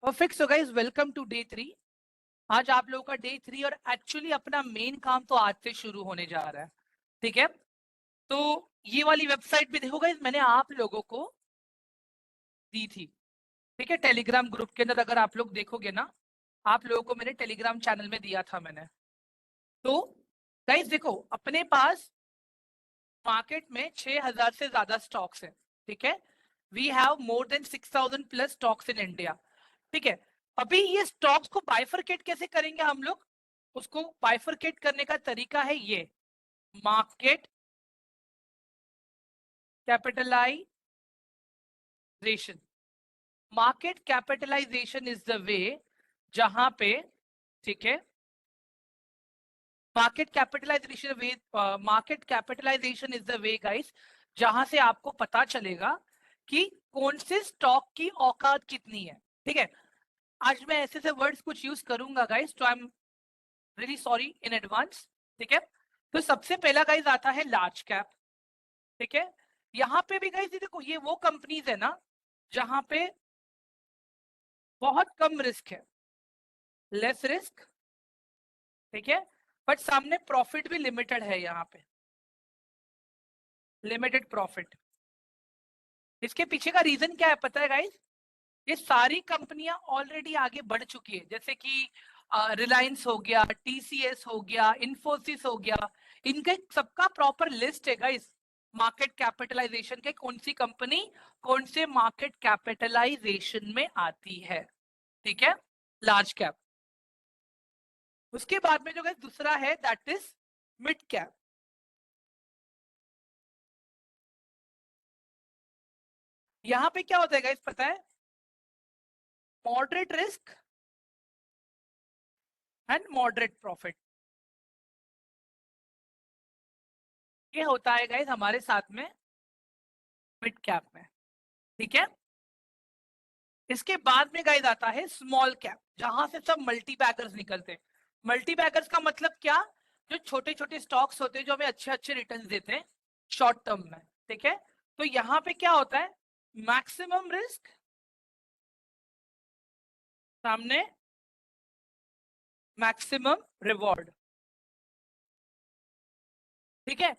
Perfect. So guys welcome to day 3। आज आप लोगों का डे 3 और एक्चुअली अपना मेन काम तो आज से शुरू होने जा रहा है। ठीक है, तो ये वाली वेबसाइट भी देखो गाइस, मैंने आप लोगों को दी थी। ठीक है, टेलीग्राम ग्रुप के अंदर अगर आप लोग देखोगे ना, आप लोगों को मेरे टेलीग्राम चैनल में दिया था मैंने। तो गाइस देखो, अपने पास मार्केट में 6000 से ज्यादा स्टॉक्स हैं। ठीक है, we have more than 6000 plus stocks in India. ठीक है, अभी ये स्टॉक्स को बाइफरकेट कैसे करेंगे हम लोग? उसको बाइफरकेट करने का तरीका है ये, market capitalization. Market capitalization is the way जहां पे, ठीक है, market capitalization is the way guys, जहां से आपको पता चलेगा कि कौन से स्टॉक की औकात कितनी है। ठीक है, आज मैं ऐसे से वर्ड्स कुछ यूज करूंगा गाइस, तो I am really sorry in advance. ठीक है, तो सबसे पहला गाइस आता है लार्ज कैप। ठीक है, यहाँ पे भी गाइस देखो, ये वो कंपनीज है ना जहां पे बहुत कम रिस्क है, लेस रिस्क। ठीक है, बट सामने प्रॉफिट भी लिमिटेड है, यहाँ पे लिमिटेड प्रॉफिट। इसके पीछे का रीजन क्या है पता है गाइस? ये सारी कंपनियां ऑलरेडी आगे बढ़ चुकी है, जैसे कि रिलायंस हो गया, टीसीएस हो गया, इन्फोसिस हो गया। इनके सबका प्रॉपर लिस्ट है गाइस, मार्केट कैपिटलाइजेशन के कौन सी कंपनी कौन से मार्केट कैपिटलाइजेशन में आती है। ठीक है, लार्ज कैप। उसके बाद में जो गाइस दूसरा है दैट इज मिड कैप। यहां पे क्या होता है गाइस पता है? Moderate risk and moderate profit, ये होता है गाइस हमारे साथ में मिड कैप में। ठीक है, इसके बाद में गाइस आता है स्मॉल कैप, जहां से सब मल्टी बैगर्स निकलते हैं। मल्टी बैगर्स का मतलब क्या? जो छोटे छोटे स्टॉक्स होते हैं जो हमें अच्छे अच्छे रिटर्न देते हैं शॉर्ट टर्म में। ठीक है, तो यहाँ पे क्या होता है? मैक्सिमम रिस्क सामने मैक्सिमम रिवॉर्ड। ठीक है,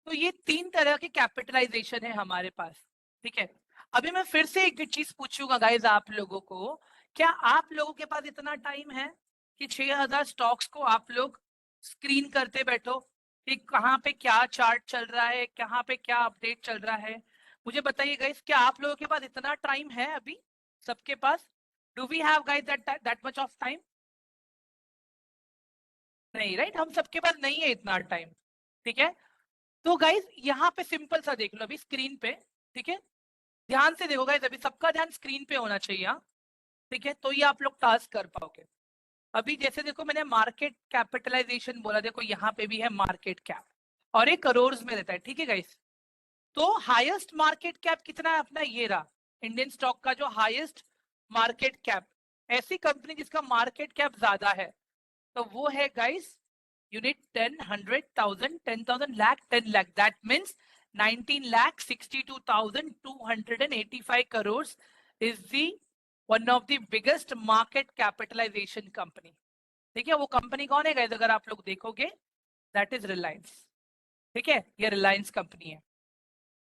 तो ये तीन तरह के कैपिटलाइजेशन है हमारे पास। ठीक है, अभी मैं फिर से एक चीज पूछूंगा गाइज आप लोगों को, क्या आप लोगों के पास इतना टाइम है कि 6000 स्टॉक्स को आप लोग स्क्रीन करते बैठो कि कहाँ पे क्या चार्ट चल रहा है, कहाँ पे क्या अपडेट चल रहा है? मुझे बताइए गाइज, क्या आप लोगों के पास इतना टाइम है अभी सबके पास? Do we have guys that much of time? नहीं, राइट, हम सबके पास नहीं है इतना टाइम। ठीक है, तो गाइज यहाँ पे सिंपल सा देख लो अभी स्क्रीन पे। ठीक है, ध्यान से देखो गाइज, अभी सबका ध्यान स्क्रीन पे होना चाहिए। हाँ, ठीक है, तो ये आप लोग टास्क कर पाओगे। अभी जैसे देखो, मैंने मार्केट कैपिटलाइजेशन बोला, देखो यहाँ पे भी है मार्केट कैप और ये करोड़ में रहता है। ठीक है गाइज, तो हाईएस्ट मार्केट कैप कितना है अपना? ये रहा इंडियन स्टॉक का जो हाईएस्ट मार्केट कैप। ऐसी कंपनी जिसका मार्केट कैप ज्यादा है तो वो है guys, unit 10, 100,000, 10,000, lakh, 10 lakh, that means 19,62,285 crores is the one of the biggest market capitalization company। ठीक है, वो कंपनी कौन है गाइस? अगर आप लोग देखोगे दैट इज रिलायंस। ठीक है, ये रिलायंस कंपनी है।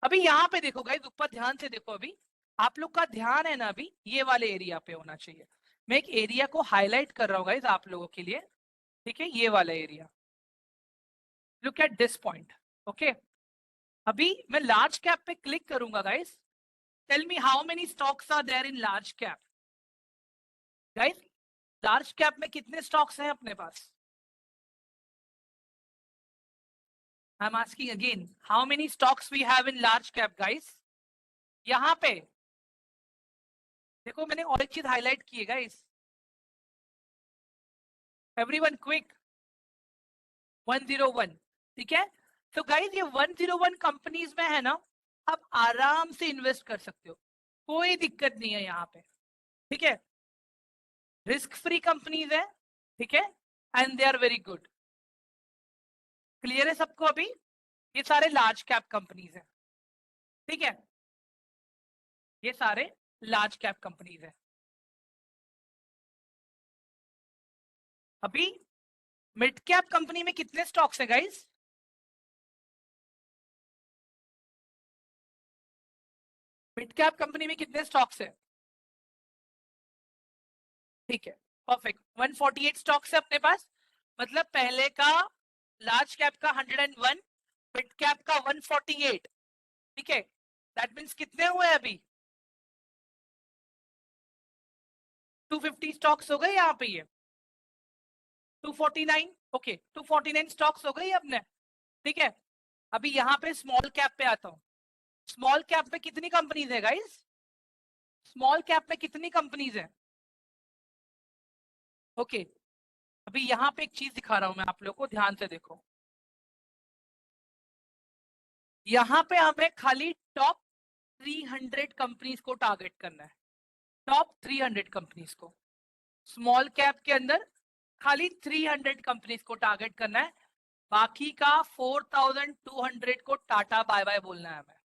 अभी यहाँ पे देखो गाइस, ऊपर ध्यान से देखो, अभी आप लोग का ध्यान है ना, अभी ये वाले एरिया पे होना चाहिए। मैं एक एरिया को हाईलाइट कर रहा हूँ गाइस आप लोगों के लिए। ठीक है, ये वाला area, look at this point. Okay, अभी मैं लार्ज कैप पे क्लिक करूंगा guys. Tell me how many stocks are there in large cap? Guys, large cap में कितने स्टॉक्स हैं अपने पास? I am asking again, how many stocks we have in large cap guys? यहाँ पे देखो, मैंने और एक चीज हाईलाइट की है गाइस, एवरीवन क्विक, 101। ठीक है, तो गाइस ये 101 कंपनीज में है ना, आप आराम से इन्वेस्ट कर सकते हो, कोई दिक्कत नहीं है यहाँ पे। ठीक है, रिस्क फ्री कंपनीज है। ठीक है, and they are very good. Clear है सबको अभी? ये सारे लार्ज कैप कंपनीज है। ठीक है, ये सारे लार्ज कैप कंपनीज है। अभी मिड कैप कंपनी में कितने स्टॉक्स है गाइस? मिड कैप कंपनी में कितने स्टॉक्स है? ठीक है, परफेक्ट। 148 स्टॉक्स है अपने पास, मतलब पहले का लार्ज कैप का 101, मिड कैप का 148। ठीक है, दैट मीन्स कितने हुए अभी? 250 स्टॉक्स हो गए यहाँ पे। ये 249, ओके 249 स्टॉक्स हो गई अपने। ठीक है, अभी यहाँ पे स्मॉल कैप पे आता हूँ। स्मॉल कैप में कितनी कंपनीज है गाइस? स्मॉल कैप में कितनी कंपनीज है? ओके, अभी यहाँ पे एक चीज दिखा रहा हूं मैं आप लोग को, ध्यान से देखो। यहाँ पे हमें खाली टॉप 300 कंपनीज को टारगेट करना है, टॉप 300 कंपनीज को। स्मॉल कैप के अंदर खाली 300 कंपनीज को टारगेट करना है, बाकी का 4200 को टाटा बाय बाय बोलना है हमें।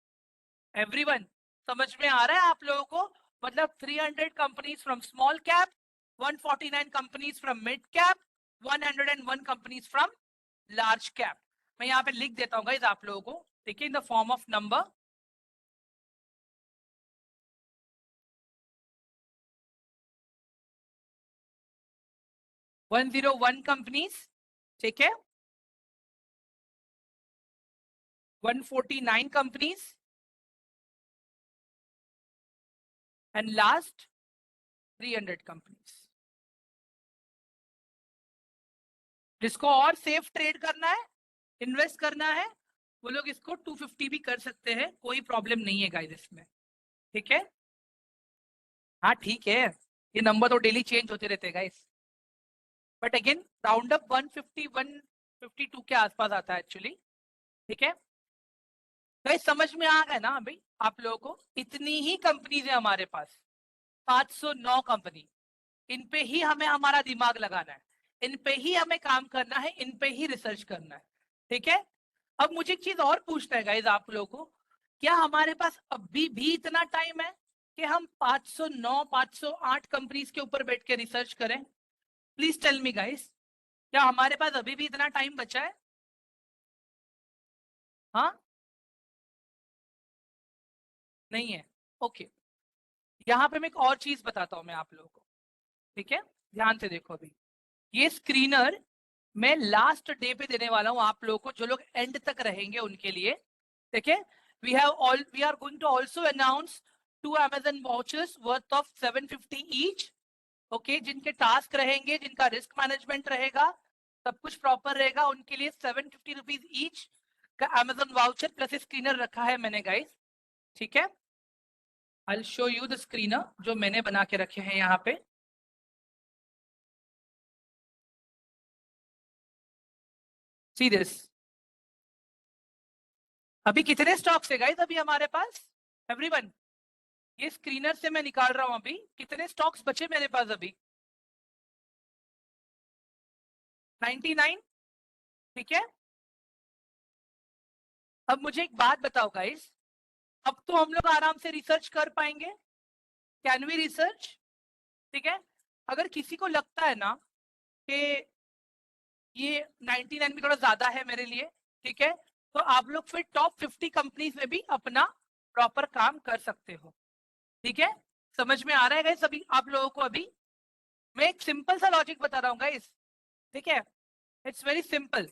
एवरीवन, समझ में आ रहा है आप लोगों को? मतलब 300 companies from small cap, 149 companies from mid cap, 101 companies from large cap. मैं यहाँ पे लिख देता हूँ गाइस आप लोगों को, देखिए, in the form of number. 101 companies, ठीक है, 149 कंपनीज, एंड लास्ट 300 कंपनीज। जिसको और सेफ ट्रेड करना है, इन्वेस्ट करना है, वो लोग इसको 250 भी कर सकते हैं, कोई प्रॉब्लम नहीं है गाइस इसमें। ठीक है, हाँ ठीक है, ये नंबर तो डेली चेंज होते रहते हैं guys, but again round up 150 152 के आसपास आता है एक्चुअली। ठीक है गाइस, समझ में आ गया ना अभी आप लोगों को? इतनी ही कंपनीज है हमारे पास, 509 कंपनी। इन पे ही हमें हमारा दिमाग लगाना है, इन पे ही हमें काम करना है, इन पे ही रिसर्च करना है। ठीक है, अब मुझे एक चीज और पूछना है गाइज आप लोगों को, क्या हमारे पास अभी भी इतना टाइम है कि हम 509 508 कंपनीज के ऊपर बैठ के रिसर्च करें? प्लीज टेल मी गाइस, क्या हमारे पास अभी भी इतना टाइम बचा है? हाँ, नहीं है। ओके, यहाँ पे मैं एक और चीज बताता हूँ मैं आप लोगों को। ठीक है, ध्यान से देखो। अभी ये स्क्रीनर मैं लास्ट डे पे देने वाला हूँ आप लोगों को, जो लोग एंड तक रहेंगे उनके लिए। ठीक है, we are going to also announce 2 Amazon vouchers worth of 750 each. Okay, जिनके टास्क रहेंगे, जिनका रिस्क मैनेजमेंट रहेगा, सब कुछ प्रॉपर रहेगा, उनके लिए 750 रुपीज ईच का Amazon वाउचर प्लस स्क्रीनर रखा है मैंने गाइस। ठीक है, I show you the screener जो मैंने बना के रखे हैं यहाँ पे। See this. अभी कितने स्टॉक्स है गाइस अभी हमारे पास? एवरीवन, ये स्क्रीनर से मैं निकाल रहा हूं अभी कितने स्टॉक्स बचे मेरे पास अभी। 99। ठीक है, अब मुझे एक बात बताओ गाइस, अब तो हम लोग आराम से रिसर्च कर पाएंगे? Can we research? ठीक है, अगर किसी को लगता है ना कि ये 99 भी थोड़ा ज्यादा है मेरे लिए, ठीक है, तो आप लोग फिर टॉप 50 कंपनीज में भी अपना प्रॉपर काम कर सकते हो। ठीक है, समझ में आ रहा है गाइस अभी आप लोगों को? अभी मैं एक सिंपल सा लॉजिक बता रहा हूँ गाइस। ठीक है, इट्स वेरी सिंपल।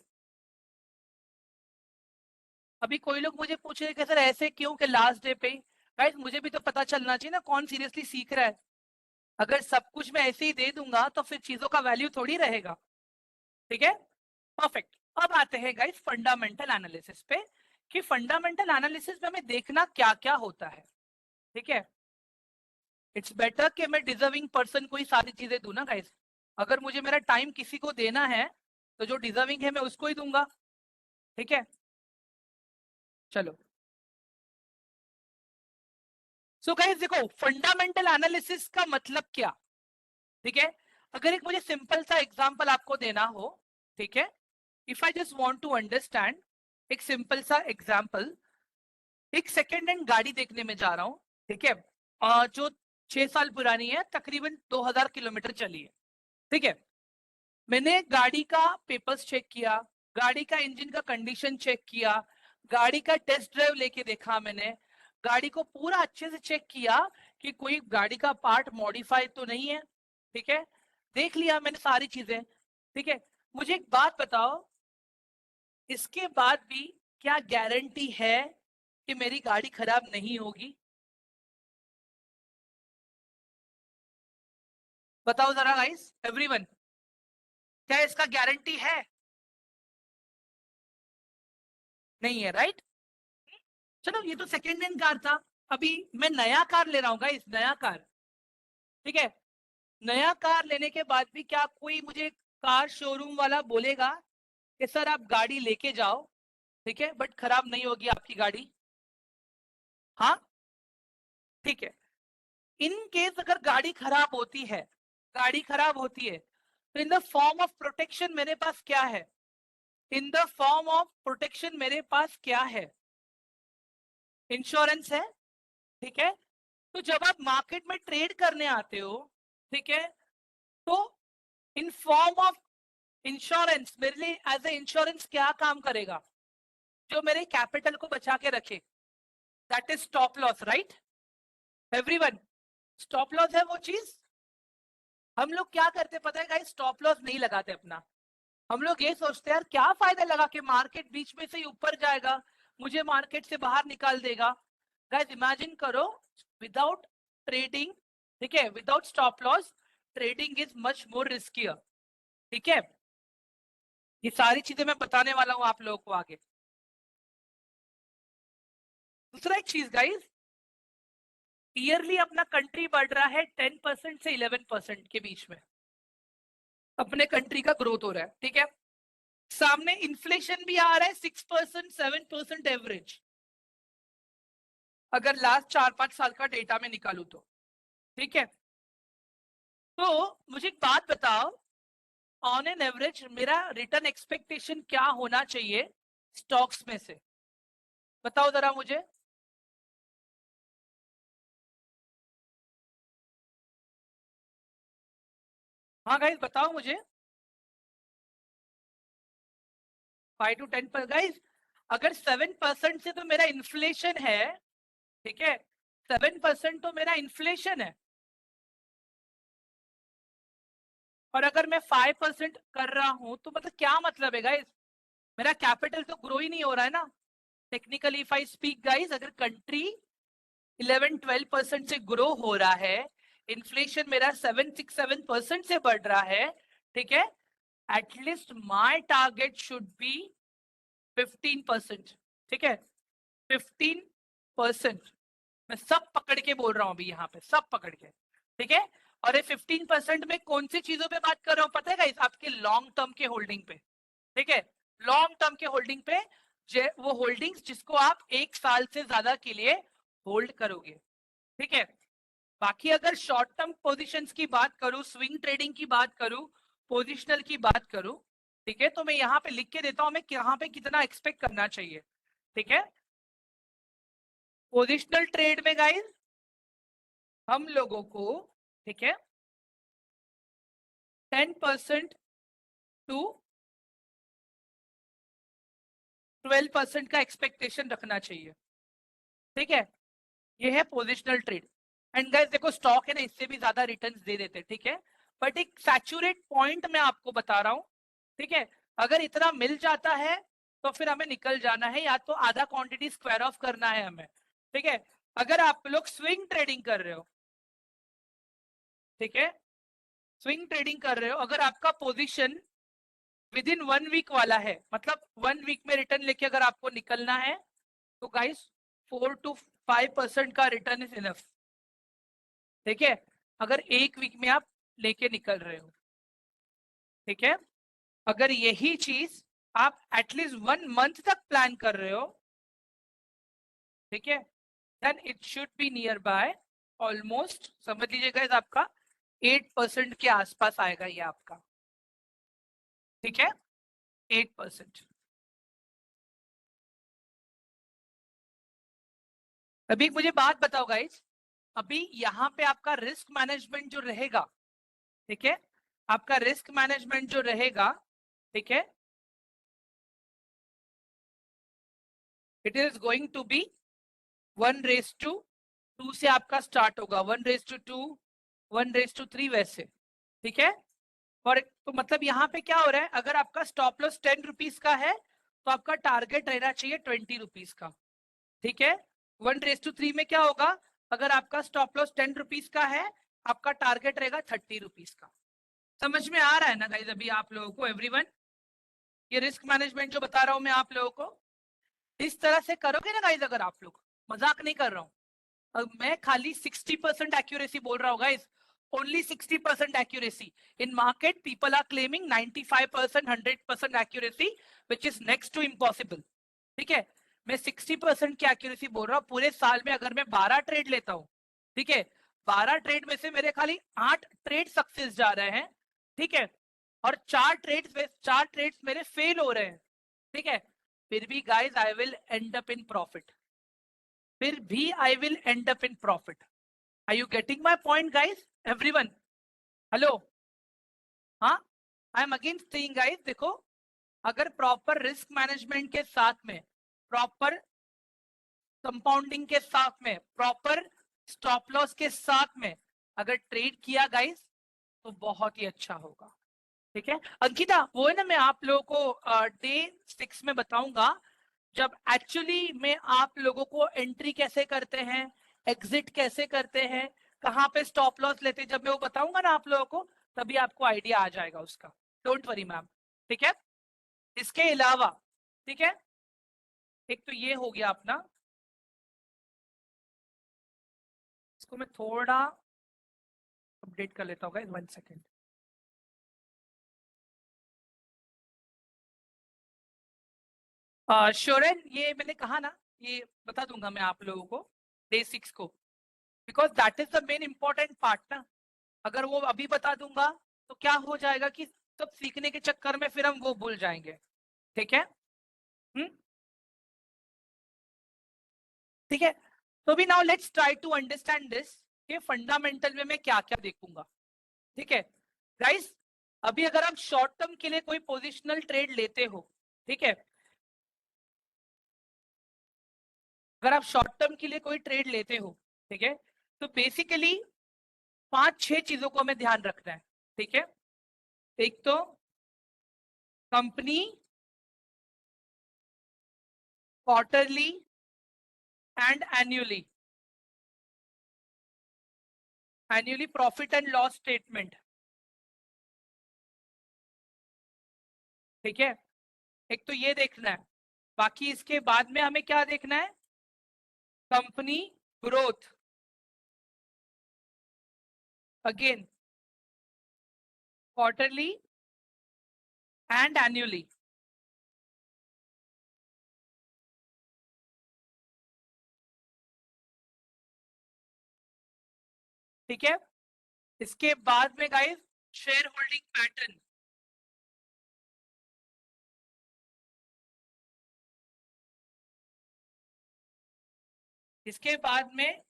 अभी कोई लोग मुझे पूछ रहे कि सर ऐसे क्यों, कि लास्ट डे पे? गाइस मुझे भी तो पता चलना चाहिए ना कौन सीरियसली सीख रहा है। अगर सब कुछ मैं ऐसे ही दे दूंगा तो फिर चीजों का वैल्यू थोड़ी रहेगा। ठीक है, परफेक्ट। अब आते हैं गाइस फंडामेंटल एनालिसिस पे, कि फंडामेंटल एनालिसिस में हमें देखना क्या क्या होता है। ठीक है, इट्स बेटर कि मैं डिजर्विंग पर्सन को ही सारी चीजें दूं ना गाइस। अगर मुझे मेरा टाइम किसी को देना है तो जो डिजर्विंग है मैं उसको ही दूंगा। ठीक है, चलो। सो गाइस देखो, फंडामेंटल एनालिसिस का मतलब क्या? ठीक है, अगर एक मुझे सिंपल सा एग्जांपल आपको देना हो, ठीक है, if I just want to understand, एक सिंपल सा एग्जांपल। एक सेकेंड हैंड गाड़ी देखने में जा रहा हूँ, ठीक है, जो 6 साल पुरानी है, तकरीबन 2000 किलोमीटर चली है। ठीक है, मैंने गाड़ी का पेपर्स चेक किया, गाड़ी का इंजन का कंडीशन चेक किया, गाड़ी का टेस्ट ड्राइव लेके देखा, मैंने गाड़ी को पूरा अच्छे से चेक किया कि कोई गाड़ी का पार्ट मॉडिफाई तो नहीं है, ठीक है, देख लिया मैंने सारी चीजें, ठीक है। मुझे एक बात बताओ, इसके बाद भी क्या गारंटी है कि मेरी गाड़ी खराब नहीं होगी? बताओ जरा गाइस, एवरीवन, क्या इसका गारंटी है? नहीं है, राइट? चलो ये तो सेकेंड हैंड कार था, अभी मैं नया कार ले रहा हूँ गाइस, नया कार, ठीक है। नया कार लेने के बाद भी क्या कोई मुझे कार शोरूम वाला बोलेगा कि सर आप गाड़ी लेके जाओ, ठीक है, बट खराब नहीं होगी आपकी गाड़ी? हाँ, ठीक है। इन केस अगर गाड़ी खराब होती है, गाड़ी खराब होती है, तो in the form of protection मेरे पास क्या है? In the form of protection मेरे पास क्या है? इंश्योरेंस है, ठीक है। तो जब आप मार्केट में ट्रेड करने आते हो, ठीक है, तो इन फॉर्म ऑफ इंश्योरेंस मेरे लिए एज ए इंश्योरेंस क्या काम करेगा? जो मेरे कैपिटल को बचा के रखे, that is stop loss, right everyone? Stop loss है वो चीज। हम लोग क्या करते पता है गाइस, स्टॉप लॉस नहीं लगाते अपना। हम लोग ये सोचते हैं यार क्या फायदा लगा के, मार्केट बीच में से ही ऊपर जाएगा, मुझे मार्केट से बाहर निकाल देगा। गाइस इमेजिन करो, विदाउट ट्रेडिंग, ठीक है, without stop loss, trading is much more riskier, ठीक है। ये सारी चीजें मैं बताने वाला हूं आप लोगों को आगे। दूसरा एक चीज गाइस, ईयरली अपना कंट्री बढ़ रहा है 10% से 11% के बीच में, अपने कंट्री का ग्रोथ हो रहा है, ठीक है। सामने इन्फ्लेशन भी आ रहा है 6%, 7% एवरेज, अगर लास्ट 4-5 साल का डेटा में निकालू तो, ठीक है। तो मुझे एक बात बताओ, ऑन एन एवरेज मेरा रिटर्न एक्सपेक्टेशन क्या होना चाहिए स्टॉक्स में से? बताओ जरा मुझे। हाँ गाइस बताओ मुझे। 5 to 10 पर गाइस, अगर 7% से तो मेरा इन्फ्लेशन है, ठीक है, 7% तो मेरा इन्फ्लेशन है, और अगर मैं 5% कर रहा हूं तो मतलब क्या मतलब है गाइस? मेरा कैपिटल तो ग्रो ही नहीं हो रहा है ना। Technically if I speak guys, अगर कंट्री 11-12% से ग्रो हो रहा है, इन्फ्लेशन मेरा 7-6-7% से बढ़ रहा है, ठीक है, at least my target should be 15%, ठीक है, 15%। मैं सब पकड़ के बोल रहा हूं अभी यहाँ पे, सब पकड़ के, ठीक है। और ये 15% में कौन सी चीजों पे बात कर रहा हूँ पता है गाइस? आपके लॉन्ग टर्म के होल्डिंग पे, ठीक है, लॉन्ग टर्म के होल्डिंग पे, वो होल्डिंग्स जिसको आप 1 साल से ज्यादा के लिए होल्ड करोगे, ठीक है। बाकी अगर शॉर्ट टर्म पोजीशंस की बात करूं, स्विंग ट्रेडिंग की बात करूं, पोजिशनल की बात करूं, ठीक है, तो मैं यहाँ पे लिख के देता हूं मैं यहाँ पे कितना एक्सपेक्ट करना चाहिए, ठीक है। पोजिशनल ट्रेड में गाइस हम लोगों को, ठीक है, 10% टू 12% का एक्सपेक्टेशन रखना चाहिए, ठीक है। ये है पोजिशनल ट्रेड। एंड गाइस देखो स्टॉक है ना, इससे भी ज्यादा रिटर्न्स दे देते हैं, ठीक है, बट एक सैचुरेट पॉइंट मैं आपको बता रहा हूं, ठीक है। अगर इतना मिल जाता है तो फिर हमें निकल जाना है, या तो आधा क्वांटिटी स्क्वायर ऑफ करना है हमें, ठीक है। अगर आप लोग स्विंग ट्रेडिंग कर रहे हो, ठीक है, स्विंग ट्रेडिंग कर रहे हो, अगर आपका पोजीशन विद इन 1 वीक वाला है, मतलब 1 वीक में रिटर्न लेके अगर आपको निकलना है, तो गाइस 4-5% का रिटर्न इज इनफ, ठीक है, अगर 1 वीक में आप लेके निकल रहे हो, ठीक है। अगर यही चीज आप एटलीस्ट 1 मंथ तक प्लान कर रहे हो, ठीक है, then it should be nearby, almost समझ लीजिएगा इस आपका 8% के आसपास आएगा ये आपका, ठीक है, 8%। अभी मुझे बात बताओ गाइज, अभी यहाँ पे आपका रिस्क मैनेजमेंट जो रहेगा, ठीक है, आपका रिस्क मैनेजमेंट जो रहेगा, ठीक है, it is going to be 1:2 से आपका स्टार्ट होगा, 1:2, 1:3 वैसे, ठीक है। और तो मतलब यहाँ पे क्या हो रहा है, अगर आपका स्टॉप लॉस 10 रुपीज का है तो आपका टारगेट रहना चाहिए 20 रुपीज का, ठीक है। 1:3 में क्या होगा, अगर आपका स्टॉप लॉस 10 रुपीज का है, आपका टारगेट रहेगा 30 रुपीज का। समझ में आ रहा है ना गाइज अभी आप लोगों को, एवरीवन? ये रिस्क मैनेजमेंट जो बता रहा हूं मैं आप लोगों को, इस तरह से करोगे ना गाइज, अगर आप लोग, मजाक नहीं कर रहा हूं, मैं खाली 60% एक्यूरेसी बोल रहा हूँ guys, only 60% accuracy. In market people are claiming 95%, 100% accuracy, which is next to impossible, ठीक है। मैं 60% की एक्यूरेसी बोल रहा हूँ। पूरे साल में अगर मैं 12 ट्रेड लेता हूँ, ठीक है, 12 ट्रेड में से मेरे खाली 8 ट्रेड सक्सेस जा रहे हैं, ठीक है, और 4 ट्रेड्स मेरे फेल हो रहे हैं, ठीक है, फिर भी guys I will end up in profit, फिर भी I will end up in profit. Are you getting my point guys, everyone? Hello? हाँ, I am again saying guys, देखो, अगर प्रॉपर रिस्क मैनेजमेंट के साथ में, प्रॉपर कंपाउंडिंग के साथ में, प्रॉपर स्टॉप लॉस के साथ में अगर ट्रेड किया गाइस, तो बहुत ही अच्छा होगा, ठीक है। अंकिता, वो है ना, मैं आप लोगों को डे 6 में बताऊंगा, जब एक्चुअली में आप लोगों को एंट्री कैसे करते हैं, एग्जिट कैसे करते हैं, कहाँ पे स्टॉप लॉस लेते हैं, जब मैं वो बताऊंगा ना आप लोगों को, तभी आपको आइडिया आ जाएगा उसका। डोंट वरी मैम, ठीक है। इसके अलावा, ठीक है, एक तो ये हो गया अपना, इसको मैं थोड़ा अपडेट कर लेता हूँ, 1 सेकेंड। श्योरन, ये मैंने कहा ना, ये बता दूंगा मैं आप लोगों को डे 6 को, because that is the main important part ना। अगर वो अभी बता दूंगा तो क्या हो जाएगा कि सब सीखने के चक्कर में फिर हम वो भूल जाएंगे, ठीक है। हम्म, ठीक है। तो भी now let's try to understand this, कि फंडामेंटल में मैं क्या क्या देखूंगा, ठीक है। गाइस, अभी अगर आप शॉर्ट टर्म के लिए कोई पोजिशनल ट्रेड लेते हो, ठीक है, अगर आप शॉर्ट टर्म के लिए कोई ट्रेड लेते हो, ठीक है, तो बेसिकली 5-6 चीजों को हमें ध्यान रखना है, ठीक है। एक तो company quarterly and annually profit and loss statement, ठीक है। एक तो ये देखना है। बाकी इसके बाद में हमें क्या देखना है, company growth, again quarterly and annually, ठीक है। इसके बाद में गाइस, शेयर होल्डिंग पैटर्न, इसके बाद में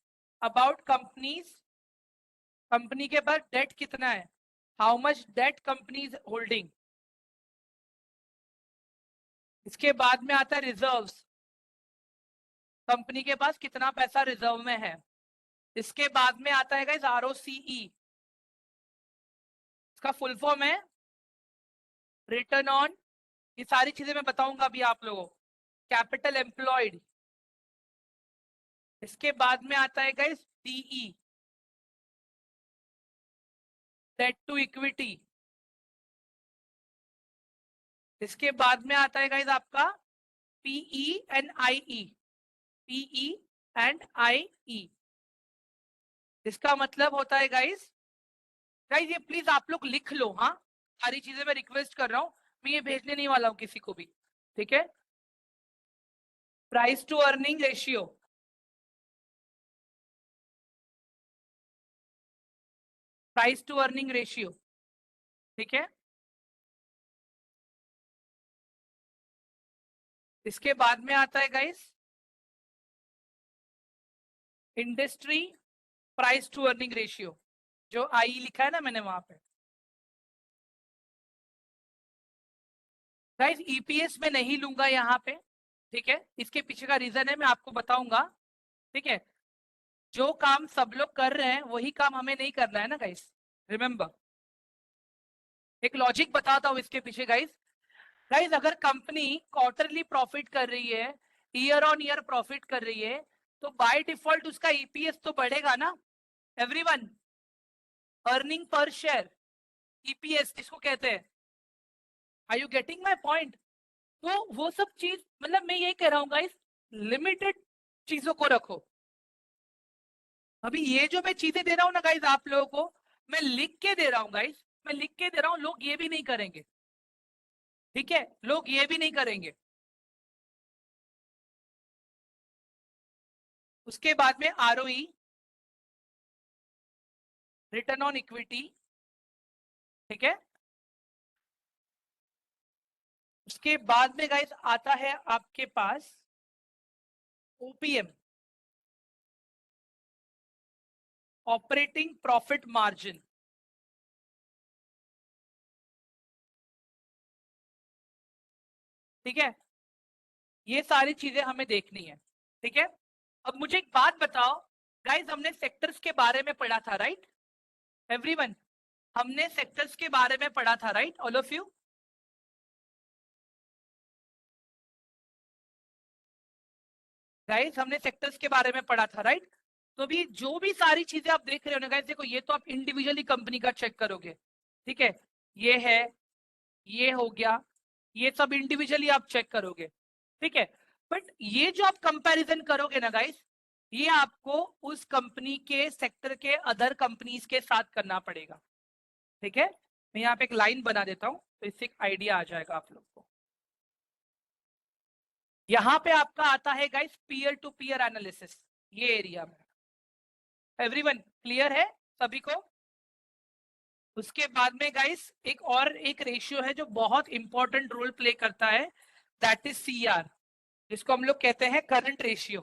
अबाउट कंपनीज, कंपनी के पास डेट कितना है, how much debt companies holding. इसके बाद में आता है रिजर्व्स, कंपनी के पास कितना पैसा रिजर्व में है। इसके बाद में आता है गाइस आरओसीई, इसका फुल फॉर्म है रिटर्न ऑन, ये सारी चीजें मैं बताऊंगा अभी आप लोगों को, कैपिटल एम्प्लॉयड। इसके बाद में आता है guys DE, debt to equity. इसके बाद में आता है गाइस आपका PE and IE, PE and IE. इसका मतलब होता है गाइस, गाइस ये प्लीज आप लोग लिख लो, हाँ, सारी चीजें मैं रिक्वेस्ट कर रहा हूँ, मैं ये भेजने नहीं वाला हूँ किसी को भी, ठीक है। Price to earning ratio, price to earning ratio, ठीक है। इसके बाद में आता है guys industry price to earning ratio, जो आई लिखा है ना मैंने वहां पे, गाइस ईपीएस में नहीं लूंगा यहाँ पे, ठीक है, इसके पीछे का रीजन है मैं आपको बताऊंगा, ठीक है। जो काम सब लोग कर रहे हैं वही काम हमें नहीं करना है ना गाइस, रिमेम्बर। एक लॉजिक बताता हूँ इसके पीछे गाइस। गाइस अगर कंपनी क्वार्टरली प्रॉफिट कर रही है, ईयर ऑन ईयर प्रॉफिट कर रही है, तो बाय डिफॉल्ट उसका ईपीएस तो बढ़ेगा ना everyone. Earning per share, EPS इसको कहते हैं। Are you getting my point? तो वो सब चीज मतलब मैं ये कह रहा हूँ गाइस, लिमिटेड चीजों को रखो। अभी ये जो मैं चीजें दे रहा हूँ ना गाइस आप लोगों को, मैं लिख के दे रहा हूँ गाइस, मैं लिख के दे रहा हूँ, लोग ये भी नहीं करेंगे, ठीक है, लोग ये भी नहीं करेंगे। उसके बाद में आरओई, रिटर्न ऑन इक्विटी, ठीक है। उसके बाद में गाइस आता है आपके पास ओपीएम, ऑपरेटिंग प्रॉफिट मार्जिन, ठीक है। ये सारी चीजें हमें देखनी है, ठीक है। अब मुझे एक बात बताओ गाइस, हमने सेक्टर्स के बारे में पढ़ा था राइट एवरीवन, हमने सेक्टर्स के बारे में पढ़ा था right all of you. Guys हमने सेक्टर्स के बारे में पढ़ा था राइट। तो भी जो भी सारी चीजें आप देख रहे हो ना गाइस, देखो ये तो आप इंडिविजुअली कंपनी का चेक करोगे, ठीक है। ये है, ये हो गया, ये सब इंडिविजुअली आप चेक करोगे, ठीक है। बट ये जो आप कंपैरिजन करोगे ना गाइस, ये आपको उस कंपनी के सेक्टर के अदर कंपनीज के साथ करना पड़ेगा, ठीक है। मैं यहाँ पे एक लाइन बना देता हूँ तो इससे एक आइडिया आ जाएगा आप लोग को। यहाँ पे आपका आता है guys peer to peer analysis, ये एरिया में। एवरीवन क्लियर है सभी को? उसके बाद में गाइस एक और एक रेशियो है जो बहुत इंपॉर्टेंट रोल प्ले करता है, दैट इज सीआर, जिसको हम लोग कहते हैं करंट रेशियो,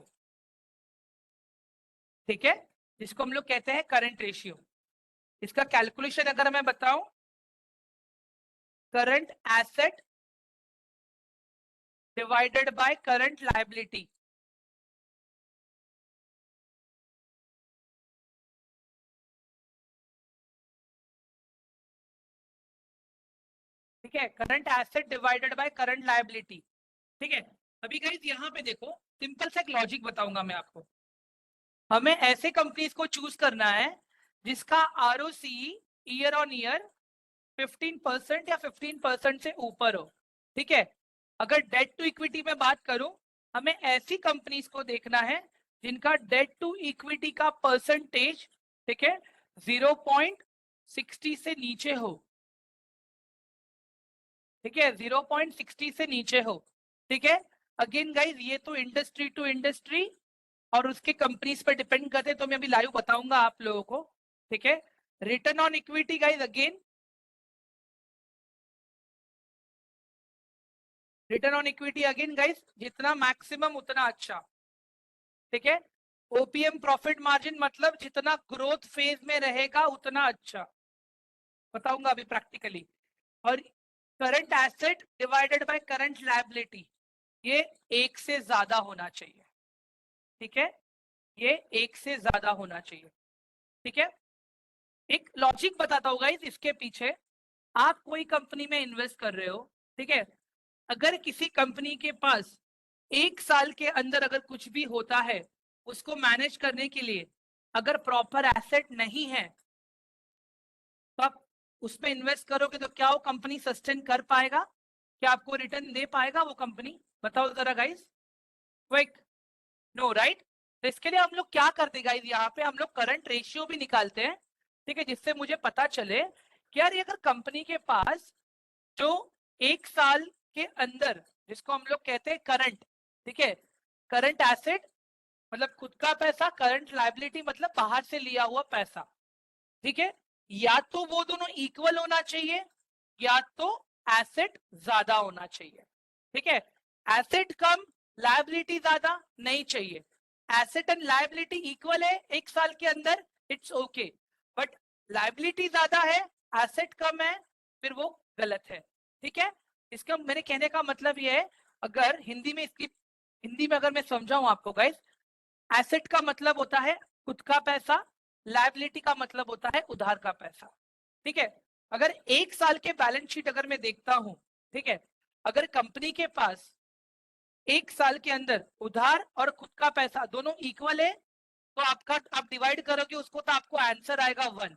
ठीक है, जिसको हम लोग कहते हैं करंट रेशियो। इसका कैलकुलेशन अगर मैं बताऊं, current asset divided by current liability, ठीक है, current asset divided by current liability, ठीक है। अभी गाइस यहाँ पे देखो, सिंपल सा एक लॉजिक बताऊंगा मैं आपको। हमें ऐसे कंपनीज को चूज करना है जिसका आरओसी ईयर ऑन ईयर 15% या 15% से ऊपर हो, ठीक है। अगर डेट टू इक्विटी में बात करूं, हमें ऐसी कंपनीज को देखना है जिनका डेट टू इक्विटी का परसेंटेज, ठीक है, 0.60 से नीचे हो, ठीक है, 0.60 से नीचे हो, ठीक है। अगेन गाइज ये तो इंडस्ट्री टू इंडस्ट्री और उसके कंपनीज पर डिपेंड करते हैं, तो मैं अभी लाइव बताऊंगा आप लोगों को, ठीक है। Return on equity guys, again return on equity again guys, जितना मैक्सिमम उतना अच्छा, ठीक है। ओपीएम प्रॉफिट मार्जिन मतलब जितना ग्रोथ फेज में रहेगा उतना अच्छा, बताऊंगा अभी प्रैक्टिकली। और current asset divided by current liability, ये एक से ज्यादा होना चाहिए, ठीक है, ये एक से ज्यादा होना चाहिए, ठीक है। एक लॉजिक बताता हूँ गाइस इसके पीछे। आप कोई कंपनी में इन्वेस्ट कर रहे हो, ठीक है, अगर किसी कंपनी के पास एक साल के अंदर अगर कुछ भी होता है, उसको मैनेज करने के लिए अगर प्रॉपर एसेट नहीं है, तो आप उसमें इन्वेस्ट करोगे तो क्या वो कंपनी सस्टेन कर पाएगा? क्या आपको रिटर्न दे पाएगा वो कंपनी? बताओ जरा गाइस, क्विक। No right. तो इसके लिए हम लोग क्या करते हैं गाइस, यहाँ पे हम लोग करंट रेशियो भी निकालते हैं, ठीक है, जिससे मुझे पता चले कि यार ये अगर कंपनी के पास जो एक साल के अंदर, जिसको हम लोग कहते हैं करंट, ठीक है, करंट एसेट मतलब खुद का पैसा, करंट लायबिलिटी मतलब बाहर से लिया हुआ पैसा, ठीक है, या तो वो दोनों इक्वल होना चाहिए या तो एसेट ज्यादा होना चाहिए, ठीक है। एसेट कम, लायबिलिटी ज्यादा नहीं चाहिए। एसेट एंड लायबिलिटी इक्वल है एक साल के अंदर, इट्स ओके, बट लायबिलिटी ज्यादा है, एसेट कम है, फिर वो गलत है, ठीक है। इसका मेरे कहने का मतलब ये है, अगर हिंदी में अगर मैं समझाऊं आपको गाइस, एसेट का मतलब होता है खुद का पैसा, लायबिलिटी का मतलब होता है उधार का पैसा। ठीक है, अगर 1 साल के बैलेंस शीट अगर मैं देखता हूं, ठीक है, अगर कंपनी के पास 1 साल के अंदर उधार और खुद का पैसा दोनों इक्वल है, तो आप डिवाइड करोगे उसको तो आपको आंसर आएगा 1।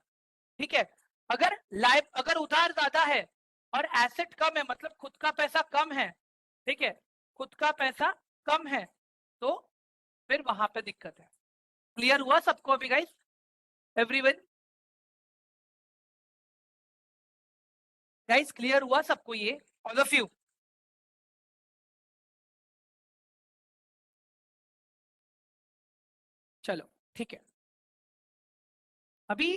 ठीक है, अगर उधार ज्यादा है और एसेट कम है, मतलब खुद का पैसा कम है, ठीक है, खुद का पैसा कम है, तो फिर वहां पे दिक्कत है। क्लियर हुआ सबको अभी गाइस? एवरीवन गाइस, क्लियर हुआ सबको ये? All of you? चलो ठीक है, अभी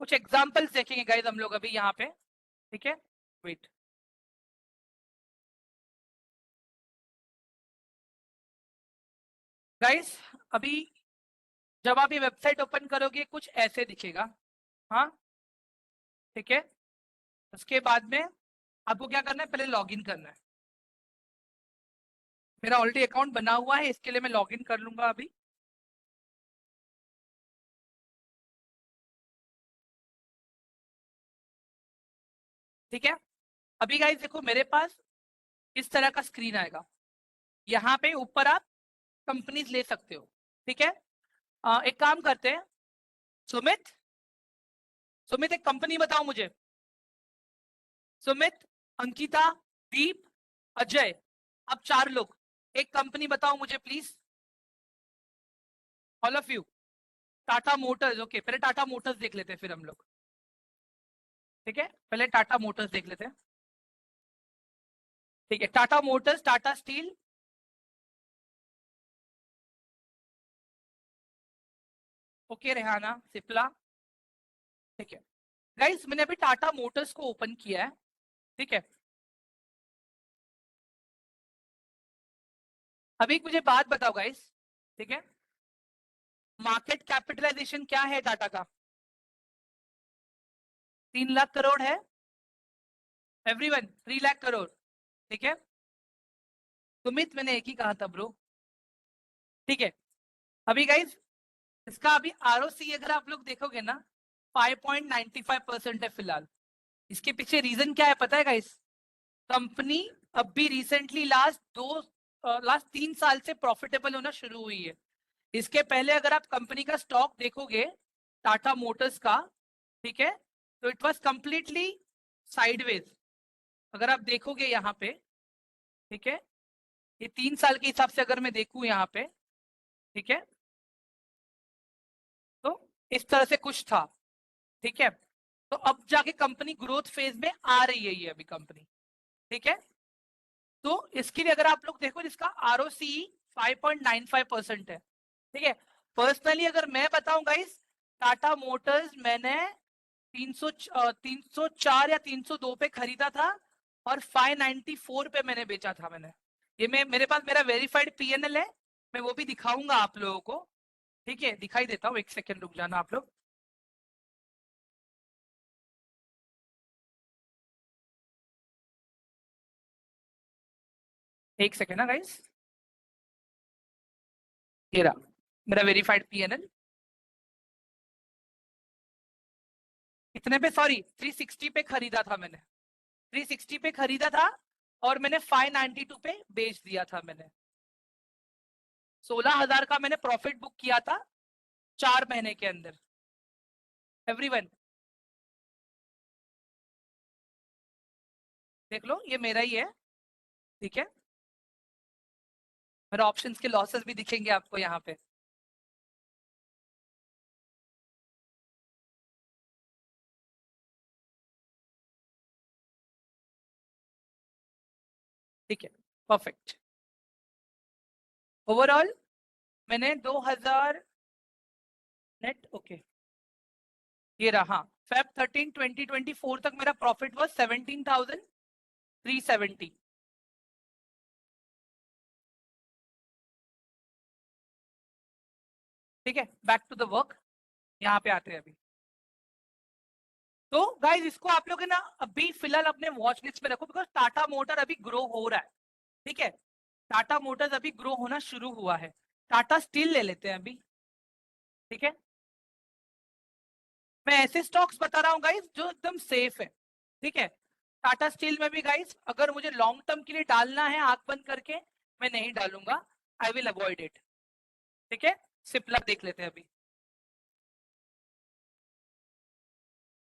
कुछ एग्जांपल्स देखेंगे गाइस हम लोग अभी यहाँ पे। ठीक है, वेट। गाइस, अभी जब आप ये वेबसाइट ओपन करोगे कुछ ऐसे दिखेगा। हाँ, ठीक है, उसके बाद में आपको क्या करना है, पहले लॉगिन करना है। मेरा ऑलरेडी अकाउंट बना हुआ है, इसके लिए मैं लॉगिन कर लूंगा अभी। ठीक है, अभी गाइस देखो मेरे पास इस तरह का स्क्रीन आएगा। यहाँ पे ऊपर आप कंपनीज ले सकते हो। ठीक है, एक काम करते हैं, सुमित, सुमित एक कंपनी बताओ मुझे। सुमित, अंकिता, दीप, अजय, अब 4 लोग, एक कंपनी बताओ मुझे please, all of you. Tata Motors, okay, पहले टाटा मोटर्स देख लेते हैं फिर हम लोग। ठीक है, पहले टाटा मोटर्स देख लेते हैं। ठीक है, Tata Motors, Tata steel, okay, Rehana, Cipla. ठीक है गाइस, मैंने अभी टाटा मोटर्स को ओपन किया है। ठीक है, अभी मुझे बात बताओ गाइस, ठीक है, मार्केट कैपिटलाइजेशन क्या है टाटा का? 3 लाख करोड़ है। एवरीवन, 3 लाख करोड़। ठीक है, सुमित मैंने एक ही कहा था ब्रो। ठीक है, अभी गाइस इसका अभी आरओसी अगर आप लोग देखोगे ना, 5.95% है फिलहाल। इसके पीछे रीजन क्या है पता है गाइस? कंपनी अभी रिसेंटली लास्ट 3 साल से प्रॉफिटेबल होना शुरू हुई है। इसके पहले अगर आप कंपनी का स्टॉक देखोगे, टाटा मोटर्स का, ठीक है, तो इट वाज कंप्लीटली साइडवेज। अगर आप देखोगे यहाँ पे, ठीक है, ये 3 साल के हिसाब से अगर मैं देखूं यहाँ पे, ठीक है, तो इस तरह से कुछ था। ठीक है, तो अब जाके कंपनी ग्रोथ फेज में आ रही है ये अभी कंपनी। ठीक है, तो इसके लिए अगर आप लोग देखो, इसका आरओसी 5.95% है। ठीक है, पर्सनली अगर मैं बताऊं गाइस, टाटा मोटर्स मैंने 304 या 302 पे खरीदा था और 594 पे मैंने बेचा था मैंने। ये मेरे पास मेरा वेरीफाइड पीएनएल है, मैं वो भी दिखाऊंगा आप लोगों को। ठीक है, दिखाई देता हूँ, एक सेकेंड रुक जाना आप लोग। एक सेकेंड ना गाइस, ये रहा मेरा वेरीफाइड पीएनएल। कितने पे, सॉरी, 360 पे खरीदा था मैंने, 360 पे खरीदा था और मैंने 592 पे बेच दिया था मैंने। 16,000 का मैंने प्रॉफिट बुक किया था 4 महीने के अंदर। एवरीवन देख लो, ये मेरा ही है। ठीक है, मेरा ऑप्शंस के लॉसेस भी दिखेंगे आपको यहाँ पे। ठीक है, परफेक्ट। ओवरऑल मैंने 2000 नेट, ओके, ये रहा। Feb 13 2024 तक मेरा प्रॉफिट वॉज 17,370। ठीक है, बैक टू द वर्क, यहाँ पे आते हैं अभी। तो गाइज इसको आप लोग है ना अभी फिलहाल अपने वॉच लिस्ट में रखो, बिकॉज टाटा मोटर अभी ग्रो हो रहा है, ठीक है, टाटा मोटर्स अभी ग्रो होना शुरू हुआ है। टाटा स्टील ले लेते हैं अभी, ठीक है, मैं ऐसे स्टॉक्स बता रहा हूँ गाइस जो एकदम सेफ है, ठीक है। टाटा स्टील में भी गाइस अगर मुझे लॉन्ग टर्म के लिए डालना है आंख बंद करके, मैं नहीं डालूंगा, आई विल अवॉइड इट, ठीक है। सिप्ला देख लेते हैं अभी,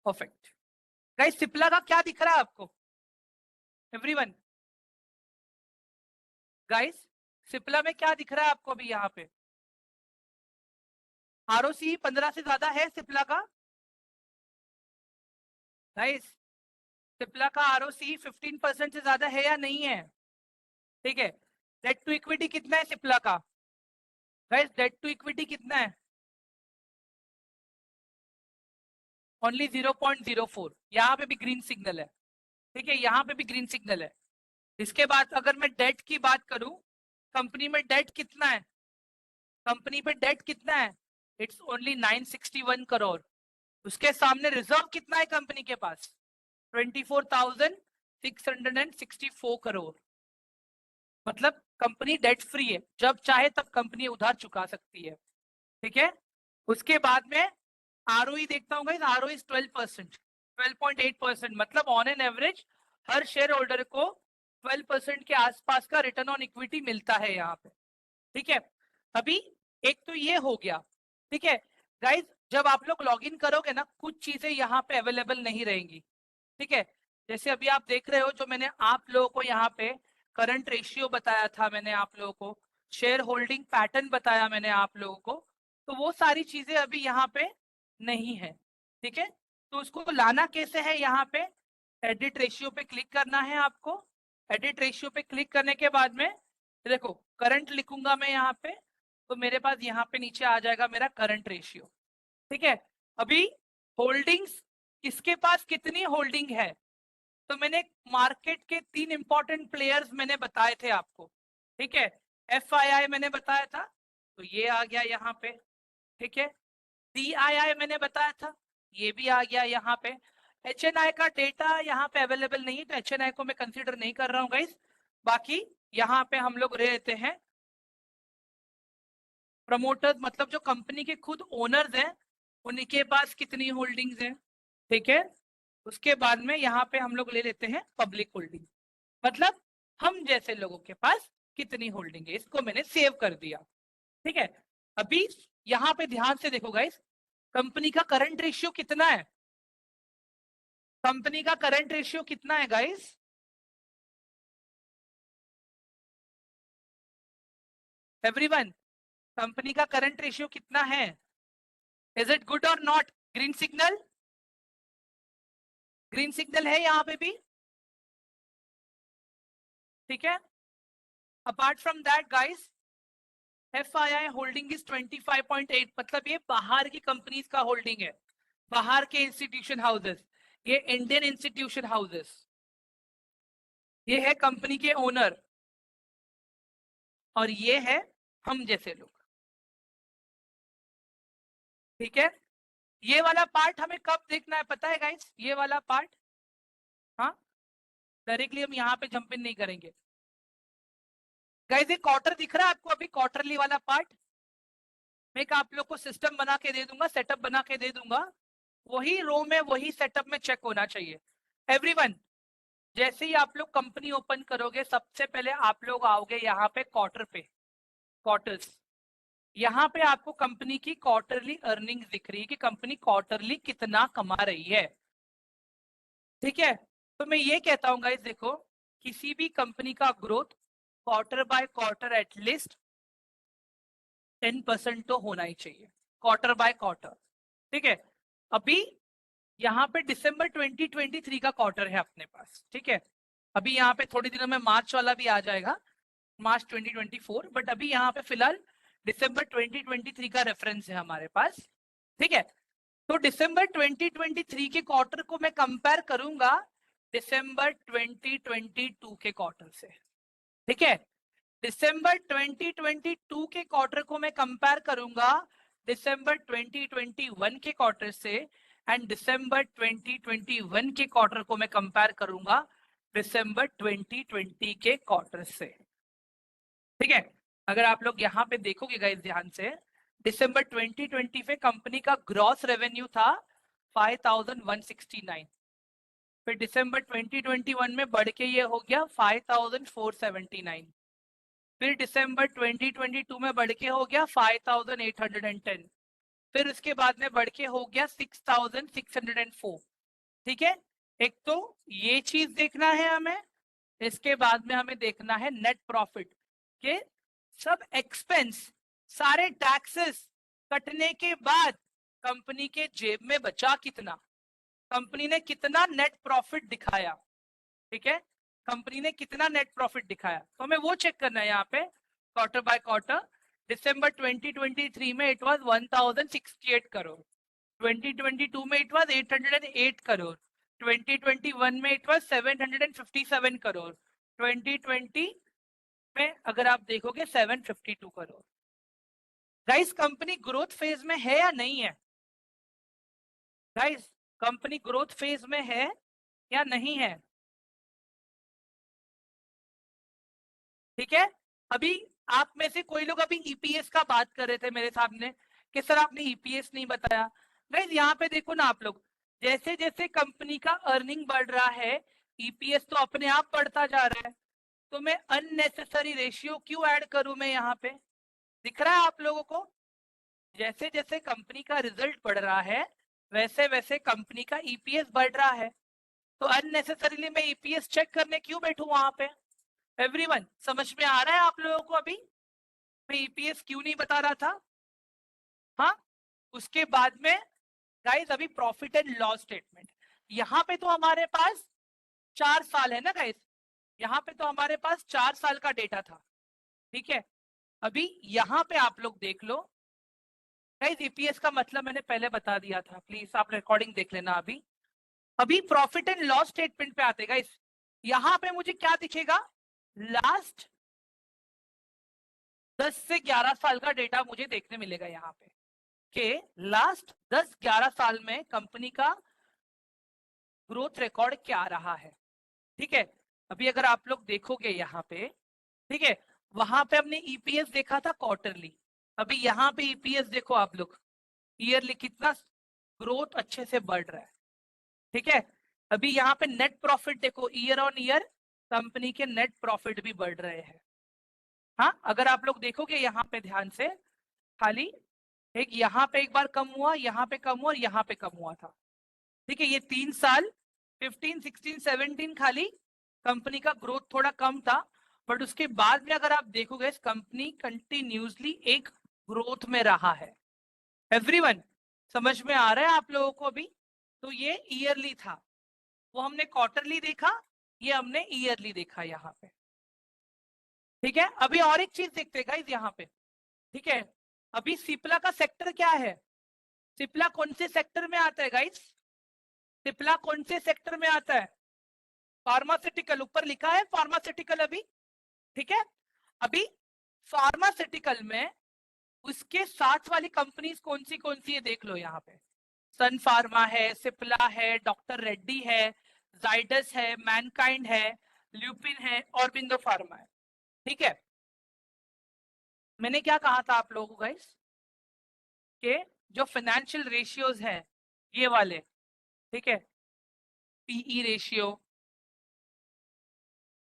परफेक्ट। गाइस सिप्ला का क्या दिख रहा है आपको, एवरीवन? गाइस सिप्ला में क्या दिख रहा है आपको अभी यहाँ पे? आरओसी 15 से ज्यादा है सिप्ला का? गाइस सिप्ला का आरओसी 15% से ज्यादा है या नहीं है? ठीक है। डेट टू इक्विटी कितना है सिप्ला का? गाइस डेट टू इक्विटी कितना है? ओनली 0.04। यहाँ पे भी ग्रीन सिग्नल है, ठीक है, यहाँ पे भी ग्रीन सिग्नल है। इसके बाद अगर मैं डेट की बात करूं, कंपनी में डेट कितना है? कंपनी पे डेट कितना है? It's only 961 crore. उसके सामने रिजर्व कितना है कंपनी के पास? 24,664 करोड़। मतलब कंपनी डेट फ्री है, जब चाहे तब कंपनी उधार चुका सकती है, ठीक है। उसके बाद में आरओई देखता हूँ, आरओई 12%, 12.8%, मतलब on an average her share holder को 12% के आसपास का रिटर्न ऑन इक्विटी मिलता है यहाँ पे, ठीक है। अभी एक तो ये हो गया, ठीक है। गाइज जब आप लोग लॉग इन करोगे ना, कुछ चीजें यहाँ पे अवेलेबल नहीं रहेंगी, ठीक है। जैसे अभी आप देख रहे हो, जो मैंने आप लोगों को यहाँ पे करंट रेशियो बताया था, मैंने आप लोगों को शेयर होल्डिंग पैटर्न बताया मैंने आप लोगों को, तो वो सारी चीजें अभी यहाँ पे नहीं है, ठीक है। तो उसको लाना कैसे है? यहाँ पे एडिट रेशियो पे क्लिक करना है आपको। एडिट रेशियो पे क्लिक करने के बाद में देखो करंट लिखूंगा मैं यहाँ पे, तो मेरे पास यहाँ पे नीचे आ जाएगा मेरा करंट रेशियो, ठीक है। अभी होल्डिंग्स, किसके पास कितनी होल्डिंग है? तो मैंने मार्केट के 3 इंपॉर्टेंट प्लेयर्स मैंने बताए थे आपको, ठीक है। FII मैंने बताया था, तो ये आ गया यहाँ पे, ठीक है। DII मैंने बताया था, ये भी आ गया यहाँ पे। HNI का डेटा यहाँ पे अवेलेबल नहीं है, तो HNI को मैं कंसीडर नहीं कर रहा हूँ गाइस। बाकी यहाँ पे हम लोग रहते हैं प्रमोटर्स, मतलब जो कंपनी के खुद ओनर्स हैं, उनके पास कितनी होल्डिंग्स हैं, ठीक है। उसके बाद में यहाँ पे हम लोग ले लेते हैं पब्लिक होल्डिंग, मतलब हम जैसे लोगों के पास कितनी होल्डिंग है, इसको मैंने सेव कर दिया, ठीक है। अभी यहाँ पे ध्यान से देखो गाइस, कंपनी का करंट रेशियो कितना है? कंपनी का करंट रेशियो कितना है गाइस? एवरीवन, कंपनी का करंट रेशियो कितना है? इज इट गुड और not? Green signal, green signal है यहाँ पे भी, ठीक है। Apart from that guys, FII holding is 25.8, मतलब ये बाहर की कंपनीज का होल्डिंग है, बाहर के इंस्टीट्यूशन हाउसेस, ये इंडियन इंस्टीट्यूशन हाउसेस, ये है कंपनी के ओनर, और ये है हम जैसे लोग, ठीक है। ये वाला पार्ट हमें कब देखना है पता है गाइस? ये वाला पार्ट, हाँ, डायरेक्टली हम यहाँ पे जंप इन नहीं करेंगे गाइस। ये क्वार्टर दिख रहा है आपको अभी, क्वार्टरली वाला पार्ट? मैं आप लोग को सिस्टम बना के दे दूंगा, सेटअप बना के दे दूंगा, वही रो में वही सेटअप में चेक होना चाहिए एवरीवन। जैसे ही आप लोग कंपनी ओपन करोगे, सबसे पहले आप लोग आओगे यहाँ पे क्वार्टर पे, क्वार्टर्स, यहाँ पे आपको कंपनी की क्वार्टरली अर्निंग्स दिख रही है कि कंपनी क्वार्टरली कितना कमा रही है, ठीक है। तो मैं ये कहता हूँ गाइस, देखो किसी भी कंपनी का growth quarter by quarter at least 10% तो होना ही चाहिए, क्वार्टर बाय क्वार्टर, ठीक है। अभी यहाँ पे दिसंबर 2023 का क्वार्टर है अपने पास, ठीक है। अभी यहाँ पे थोड़ी दिनों में मार्च वाला भी आ जाएगा, मार्च 2024, बट अभी यहाँ पे फिलहाल दिसंबर 2023 का रेफरेंस है हमारे पास, ठीक है। तो दिसंबर 2023 के क्वार्टर को मैं कंपेयर करूंगा दिसंबर 2022 के क्वार्टर से, ठीक है। दिसंबर 2022 के क्वार्टर को मैं कंपेयर करूंगा दिसंबर 2021 के क्वार्टर से, एंड दिसंबर 2021 के क्वार्टर को मैं कंपेयर करूंगा दिसंबर 2020 के क्वार्टर से। ठीक है, अगर आप लोग यहाँ पे देखोगे गाइस ध्यान से, दिसंबर 2020 में कंपनी का ग्रॉस रेवेन्यू था 5169, फिर दिसंबर 2021 में बढ़ के ये हो गया 5479, फिर दिसंबर 2022 में बढ़ के हो गया 5810, फिर उसके बाद में बढ़ के हो गया 6604। ठीक है, एक तो ये चीज देखना है हमें, इसके बाद में हमें देखना है नेट प्रॉफिट के सब एक्सपेंस, सारे टैक्सेस कटने के बाद कंपनी के जेब में बचा कितना, कंपनी ने कितना नेट प्रॉफिट दिखाया। ठीक है, कंपनी ने कितना नेट प्रॉफिट दिखाया, तो हमें वो चेक करना है यहाँ पे क्वार्टर बाय क्वार्टर। दिसंबर 2023 में इट वाज 1068 करोड़, 2022 में इट वाज 808 करोड़, 2021 में इट वाज 757 करोड़, 2020 में अगर आप देखोगे 752 crore. Guys company growth phase में है या नहीं है? गाइस कंपनी ग्रोथ फेज में है या नहीं है? ठीक है, अभी आप में से कोई लोग अभी ईपीएस का बात कर रहे थे मेरे सामने कि सर आपने ईपीएस नहीं बताया। गाइस यहाँ पे देखो ना आप लोग, जैसे जैसे कंपनी का अर्निंग बढ़ रहा है ईपीएस तो अपने आप बढ़ता जा रहा है, तो मैं अननेसेसरी रेशियो क्यों ऐड करूं मैं यहाँ पे? दिख रहा है आप लोगों को, जैसे जैसे कंपनी का रिजल्ट बढ़ रहा है वैसे वैसे कंपनी का ईपीएस बढ़ रहा है, तो अननेसेसरीली मैं ईपीएस चेक करने क्यों बैठू वहां पे? एवरीवन समझ में आ रहा है आप लोगों को अभी मैं ईपीएस क्यों नहीं बता रहा था? हाँ, उसके बाद में गाइस अभी प्रॉफिट एंड लॉस स्टेटमेंट, यहाँ पे तो हमारे पास 4 साल है ना गाइस, यहाँ पे तो हमारे पास 4 साल का डेटा था। ठीक है, अभी यहाँ पे आप लोग देख लो गाइस, ईपीएस का मतलब मैंने पहले बता दिया था, प्लीज आप रिकॉर्डिंग देख लेना। अभी अभी प्रॉफिट एंड लॉस स्टेटमेंट पे आते गाइस, यहाँ पे मुझे क्या दिखेगा, लास्ट 10 से 11 साल का डेटा मुझे देखने मिलेगा यहाँ पे कि लास्ट 10-11 साल में कंपनी का ग्रोथ रिकॉर्ड क्या रहा है। ठीक है, अभी अगर आप लोग देखोगे यहाँ पे, ठीक है, वहां पे हमने ईपीएस देखा था क्वार्टरली, अभी यहाँ पे ईपीएस देखो आप लोग ईयरली कितना ग्रोथ अच्छे से बढ़ रहा है। ठीक है, अभी यहाँ पे नेट प्रॉफिट देखो ईयर ऑन ईयर कंपनी के नेट प्रॉफिट भी बढ़ रहे हैं। हाँ, अगर आप लोग देखोगे यहाँ पे ध्यान से, खाली एक यहाँ पे एक बार कम हुआ, यहाँ पे कम हुआ और यहाँ पे कम हुआ था। ठीक है, ये 3 साल 15, 16, 17 खाली कंपनी का ग्रोथ थोड़ा कम था, बट उसके बाद में अगर आप देखोगे कंपनी कंटिन्यूसली एक ग्रोथ में रहा है। एवरीवन समझ में आ रहा है आप लोगों को अभी? तो ये ईयरली था, वो हमने क्वार्टरली देखा, ये हमने ईयरली देखा यहाँ पे। ठीक है, अभी और एक चीज देखते हैं गाइस यहाँ पे। ठीक है, अभी सिप्ला का सेक्टर क्या है, सिप्ला कौन से सेक्टर में आता है गाइस, सिप्ला कौन से सेक्टर में आता है? फार्मास्यूटिकल, ऊपर लिखा है फार्मास्यूटिकल अभी। ठीक है, अभी फार्मास्यूटिकल में उसके साथ वाली कंपनीज कौन सी है देख लो यहाँ पे, सन फार्मा है, सिप्ला है, डॉक्टर रेड्डी है, जाइडस है, मैनकाइंड है, ल्यूपिन है और बिंदो फार्मा है। ठीक है, मैंने क्या कहा था आप लोगों को गाइस कि जो फाइनेंशियल रेशियोज है ये वाले, ठीक है, पीई रेशियो,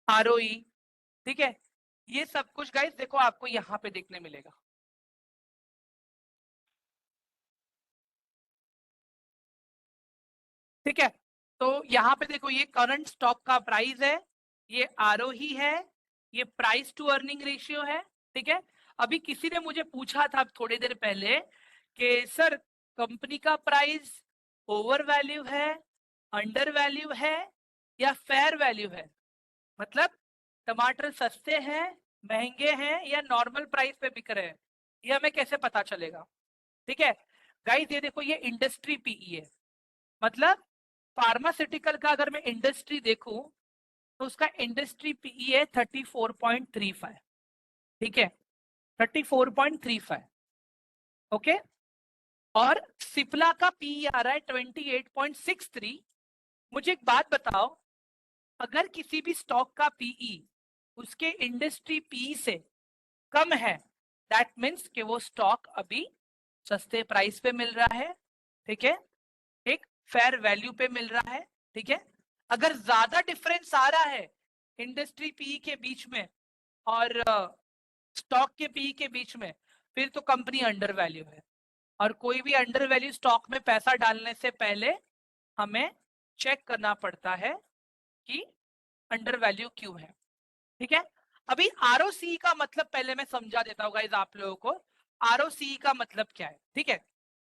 आरओई, ठीक है, ये सब कुछ गाइस देखो आपको यहाँ पे देखने मिलेगा। ठीक है, तो यहाँ पे देखो ये करंट स्टॉक का प्राइस है, ये आरओई है, ये प्राइस टू अर्निंग रेशियो है। ठीक है, अभी किसी ने मुझे पूछा था थोड़ी देर पहले कि सर कंपनी का प्राइस ओवर वैल्यू है, अंडर वैल्यू है या फेयर वैल्यू है, मतलब टमाटर सस्ते हैं, महंगे हैं या नॉर्मल प्राइस पे बिक रहे हैं, ये हमें कैसे पता चलेगा? ठीक है गाइस, ये देखो ये इंडस्ट्री पीई है, मतलब फार्मास्यूटिकल का अगर मैं इंडस्ट्री देखूं तो उसका इंडस्ट्री पीई है 34.35। ठीक है, 34.35। ओके, और सिप्ला का पी आ रहा है 28.63। मुझे एक बात बताओ, अगर किसी भी स्टॉक का पीई उसके इंडस्ट्री पी से कम है, दैट मीन्स कि वो स्टॉक अभी सस्ते प्राइस पे मिल रहा है, ठीक है, एक फेयर वैल्यू पे मिल रहा है, ठीक है। अगर ज्यादा डिफरेंस आ रहा है इंडस्ट्री पीई के बीच में और स्टॉक के पीई के बीच में, फिर तो कंपनी अंडर वैल्यू है। और कोई भी अंडर वैल्यू स्टॉक में पैसा डालने से पहले हमें चेक करना पड़ता है कि अंडर वैल्यू क्यों है, ठीक है। अभी आरओसी का मतलब पहले मैं समझा देता हूँ गाइस आप लोगों को, आरओसी का मतलब क्या है, ठीक है।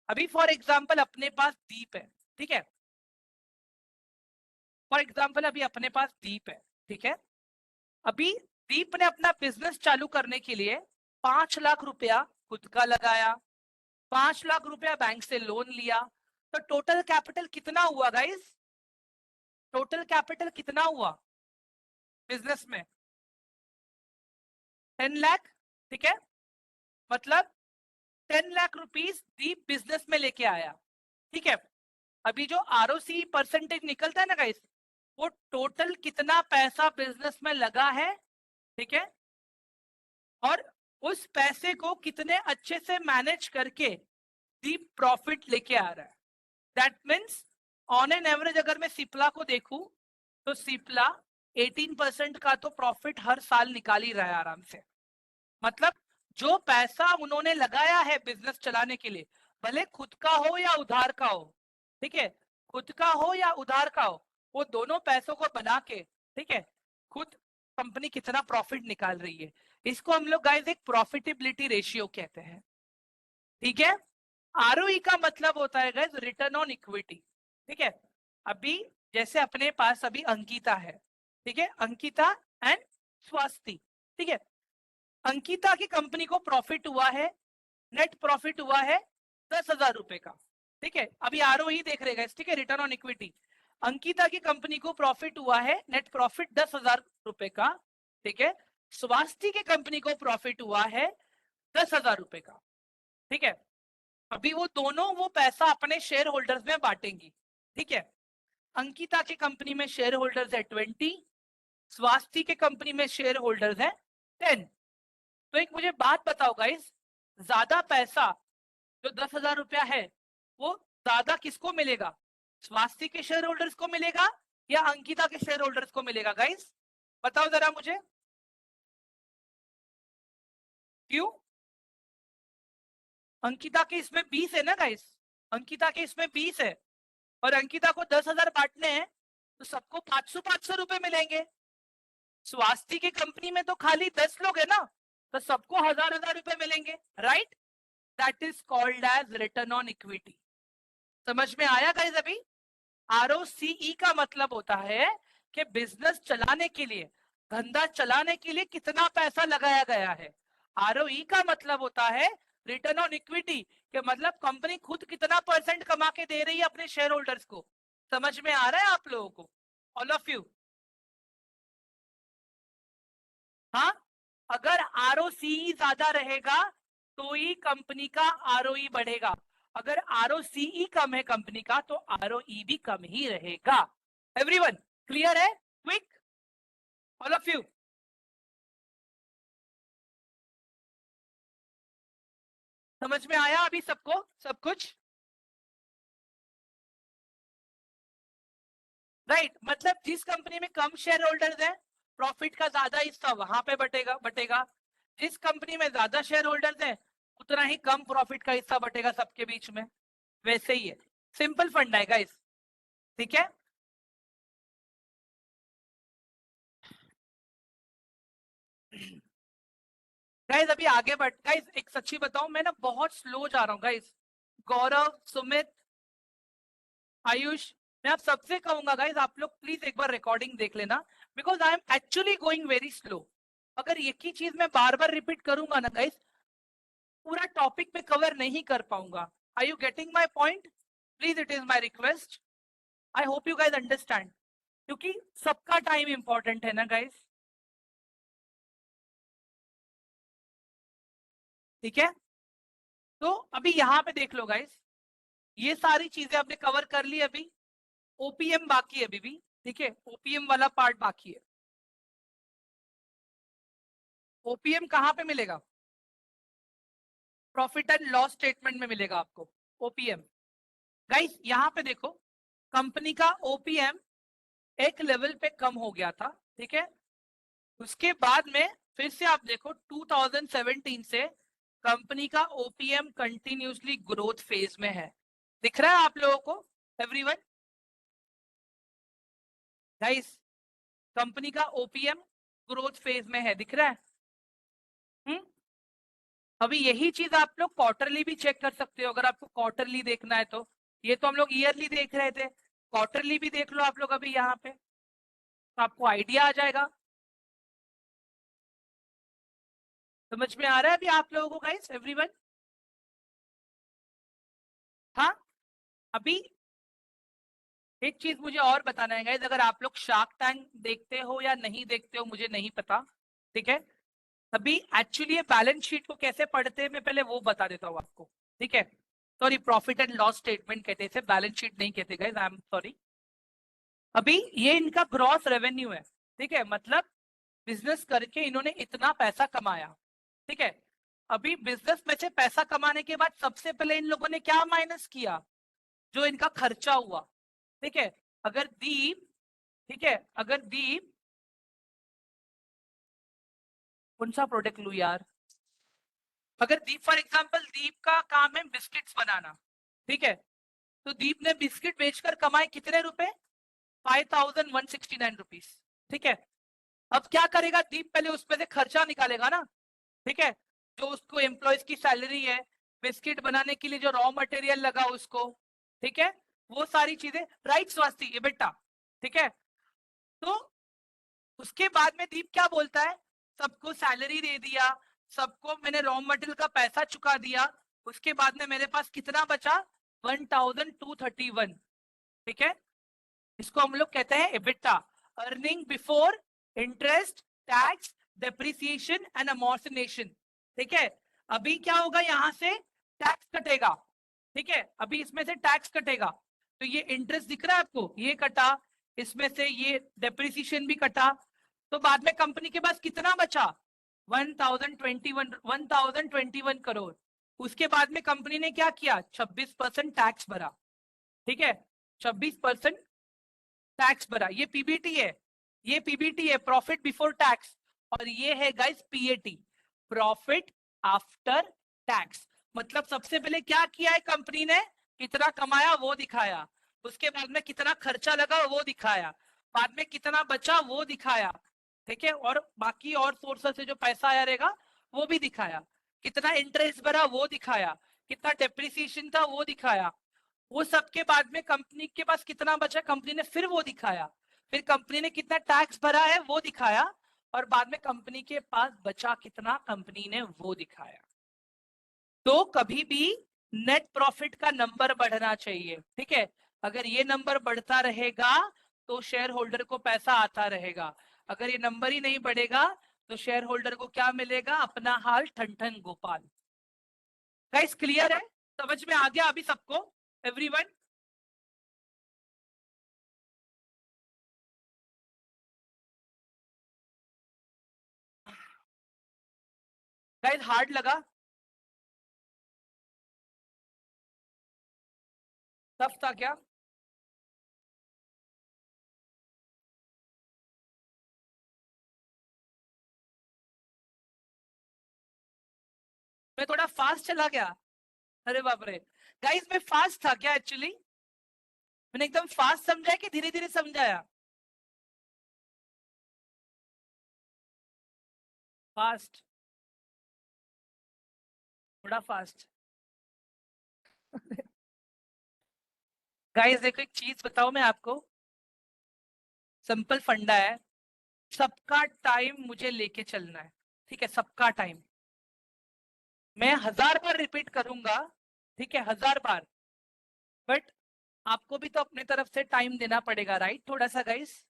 अभी फॉर एग्जांपल अपने पास दीप है, ठीक है, फॉर एग्जांपल अभी अपने पास दीप है, ठीक है। अभी दीप ने अपना बिजनेस चालू करने के लिए 5 लाख रुपया खुद का लगाया, 5 लाख रुपया बैंक से लोन लिया, तो टोटल कैपिटल कितना हुआ गाइस? टोटल कैपिटल कितना हुआ बिजनेस में? 10 लाख, ठीक है। मतलब 10 लाख रुपीस दीप बिजनेस में लेके आया, ठीक है। अभी जो आरओसी परसेंटेज निकलता है ना गाइस, वो टोटल कितना पैसा बिजनेस में लगा है, ठीक है, और उस पैसे को कितने अच्छे से मैनेज करके दीप प्रॉफिट लेके आ रहा है। That means on an average अगर मैं सिप्ला को देखूं तो सिप्ला 18% का तो प्रॉफिट हर साल निकाल ही रहा है आराम से। मतलब जो पैसा उन्होंने लगाया है बिजनेस चलाने के लिए, भले खुद का हो या उधार का हो, ठीक है, खुद का हो या उधार का हो, वो दोनों पैसों को बना के, ठीक है, खुद कंपनी कितना प्रॉफिट निकाल रही है, इसको हम लोग गाइस एक प्रॉफिटेबिलिटी रेशियो कहते हैं, ठीक है। आरओई का मतलब होता है गाइस रिटर्न ऑन इक्विटी, ठीक है। अभी जैसे अपने पास अभी अंकिता है, ठीक है, अंकिता एंड स्वास्थी, ठीक है। अंकिता की कंपनी को प्रॉफिट हुआ है, नेट प्रॉफिट हुआ है 10,000 रुपए का, ठीक है। अभी आरओई देख रहे गाइस, ठीक है, रिटर्न ऑन इक्विटी। अंकिता की कंपनी को प्रॉफिट हुआ है नेट प्रॉफिट 10,000 रुपए का, ठीक है। स्वास्थी की कंपनी को प्रॉफिट हुआ है 10,000 रुपए का, ठीक है। अभी वो दोनों वो पैसा अपने शेयर होल्डर्स में बांटेंगी, ठीक है। अंकिता की कंपनी में शेयर होल्डर्स है 20, स्वास्थी के कंपनी में शेयर होल्डर्स है 10। तो एक मुझे बात बताओ गाइस, ज्यादा पैसा जो 10,000 रुपया है वो ज्यादा किसको मिलेगा? स्वास्थी के शेयर होल्डर्स को मिलेगा या अंकिता के शेयर होल्डर्स को मिलेगा गाइस? बताओ जरा मुझे, क्यों? अंकिता के इसमें 20 है ना गाइस, अंकिता के इसमें 20 है और अंकिता को 10,000 बांटने हैं, तो सबको 500 रुपए मिलेंगे। स्वास्थी की कंपनी में तो खाली 10 लोग है ना, तो सबको 1,000 रुपए मिलेंगे, right? That is called as return on equity. समझ में आया गाइस? अभी आरओसीई का मतलब होता है कि बिजनेस चलाने के लिए, धंधा चलाने के लिए कितना पैसा लगाया गया है। आरओई का मतलब होता है रिटर्न ऑन इक्विटी, के मतलब कंपनी खुद कितना परसेंट कमा के दे रही है अपने शेयर होल्डर्स को। समझ में आ रहा है आप लोगों को, ऑल ऑफ यू? हाँ, अगर आरओसीई ज्यादा रहेगा तो ही कंपनी का आरओई बढ़ेगा, अगर आरओसीई कम है कंपनी का तो आरओई भी कम ही रहेगा। एवरीवन क्लियर है? Quick, all of you? समझ में आया अभी सबको सब कुछ? राइट, मतलब जिस कंपनी में कम शेयर होल्डर्स है, प्रॉफिट का ज्यादा हिस्सा वहां पे बटेगा बटेगा। जिस कंपनी में ज्यादा शेयर होल्डर्स है, उतना ही कम प्रॉफिट का हिस्सा बटेगा सबके बीच में। वैसे ही है, सिंपल फंडा है गाइस, ठीक है। गाइस अभी आगे बढ़, गाइस एक सच्ची बताऊं, मैं ना बहुत स्लो जा रहा हूँ गाइस। गौरव, सुमित, आयुष, मैं आप सबसे कहूंगा गाइस आप लोग प्लीज एक बार रिकॉर्डिंग देख लेना, because I am actually going very slow. अगर एक ही चीज मैं बार बार रिपीट करूंगा ना गाइस, पूरा टॉपिक में कवर नहीं कर पाऊंगा। Are you getting my point? Please it is my request, I hope you guys understand, क्योंकि सबका टाइम इंपॉर्टेंट है ना गाइस, ठीक है। तो अभी यहाँ पे देख लो गाइस, ये सारी चीजें आपने कवर कर ली। अभी ओपीएम बाकी है अभी भी, ठीक है, ओपीएम वाला पार्ट बाकी है। ओपीएम कहाँ पे मिलेगा? प्रॉफिट एंड लॉस स्टेटमेंट में मिलेगा आपको ओपीएम। गाइस यहाँ पे देखो, कंपनी का ओपीएम एक लेवल पे कम हो गया था, ठीक है। उसके बाद में फिर से आप देखो 2017 से कंपनी का ओपीएम कंटिन्यूसली ग्रोथ फेज में है। दिख रहा है आप लोगों को एवरीवन? गाइस कंपनी का ओपीएम ग्रोथ फेज में है, दिख रहा है? हम्म। अभी यही चीज आप लोग क्वार्टरली भी चेक कर सकते हो, अगर आपको क्वार्टरली देखना है तो। ये तो हम लोग ईयरली देख रहे थे, क्वार्टरली भी देख लो आप लोग अभी यहाँ पे, तो आपको आइडिया आ जाएगा। समझ में आ रहा है अभी आप लोगों को गाइस एवरीवन? हाँ। अभी एक चीज मुझे और बताना है गाइस, अगर आप लोग शार्क टैंक देखते हो या नहीं देखते हो मुझे नहीं पता, ठीक है। अभी एक्चुअली ये बैलेंस शीट को कैसे पढ़ते हैं मैं पहले वो बता देता हूँ आपको, ठीक है। Sorry, profit and loss statement कहते थे, बैलेंस शीट नहीं कहते गाइस, आई एम सॉरी। अभी ये इनका ग्रॉस रेवेन्यू है, ठीक है, मतलब बिजनेस करके इन्होंने इतना पैसा कमाया, ठीक है। अभी बिजनेस में से पैसा कमाने के बाद सबसे पहले इन लोगों ने क्या माइनस किया? जो इनका खर्चा हुआ, ठीक है। अगर दीप, ठीक है, अगर दीप, कौन सा प्रोडक्ट लू यार, अगर दीप फॉर एग्जांपल दीप का काम है बिस्किट्स बनाना, ठीक है, तो दीप ने बिस्किट बेचकर कमाए कितने रुपए? 5169 रुपीज, ठीक है। अब क्या करेगा दीप? पहले उसमें से खर्चा निकालेगा ना, ठीक है, जो उसको एम्प्लॉयज की सैलरी है, बिस्किट बनाने के लिए जो रॉ मटेरियल लगा उसको, ठीक है, वो सारी चीजें, राइट स्वास्थी ये बेटा, ठीक है। तो उसके बाद में दीप क्या बोलता है? सबको सैलरी दे दिया, सबको मैंने रॉ मटेरियल का पैसा चुका दिया, उसके बाद में मेरे पास कितना बचा? 1231, ठीक है। इसको हम लोग कहते हैं EBITDA, earning before interest, tax, depreciation and amortisation, ठीक है। अभी क्या होगा? यहां से टैक्स कटेगा, ठीक है, अभी इसमें से टैक्स कटेगा, तो ये इंटरेस्ट दिख रहा है आपको, ये कटा, इसमें से ये डेप्रिसिएशन भी कटा, तो बाद में कंपनी के पास कितना बचा? 1021 करोड़। उसके बाद में कंपनी ने क्या किया? 26% टैक्स भरा, ठीक है, 26% टैक्स भरा। ये पीबीटी है, ये पीबीटी है, प्रॉफिट बिफोर टैक्स, और ये है guys PAT, profit after tax. मतलब सबसे पहले क्या किया है कंपनी ने? कितना कमाया वो दिखाया, उसके बाद में कितना खर्चा लगा वो दिखाया, बाद में कितना बचा वो दिखाया, ठीक है, और बाकी और सोर्सेस से जो पैसा आया रहेगा वो भी दिखाया, कितना इंटरेस्ट भरा वो दिखाया, कितना डेप्रिसिएशन था वो दिखाया, वो सबके बाद में कंपनी के पास कितना बचा कंपनी ने फिर वो दिखाया, फिर कंपनी ने कितना टैक्स भरा है वो दिखाया, और बाद में कंपनी के पास बचा कितना कंपनी ने वो दिखाया। तो कभी भी नेट प्रॉफिट का नंबर बढ़ना चाहिए, ठीक है। अगर ये नंबर बढ़ता रहेगा तो शेयर होल्डर को पैसा आता रहेगा, अगर ये नंबर ही नहीं बढ़ेगा तो शेयर होल्डर को क्या मिलेगा? अपना हाल ठन ठन गोपाल। गाइस क्लियर है? समझ में आ गया अभी सबको एवरीवन? गाइस हार्ड लगा? टफ था क्या? मैं थोड़ा फास्ट चला गया? अरे बाप रे। गाइस मैं फास्ट था क्या एक्चुअली? मैंने एकदम फास्ट समझाया कि धीरे धीरे समझाया? फास्ट, थोड़ा फास्ट। गाइस देखो एक चीज बताओ मैं आपको, सिंपल फंडा है, सबका टाइम मुझे लेके चलना है, ठीक है, सबका टाइम। मैं 1000 बार रिपीट करूंगा, ठीक है, 1000 बार, बट आपको भी तो अपने तरफ से टाइम देना पड़ेगा, राइट? थोड़ा सा गाइस,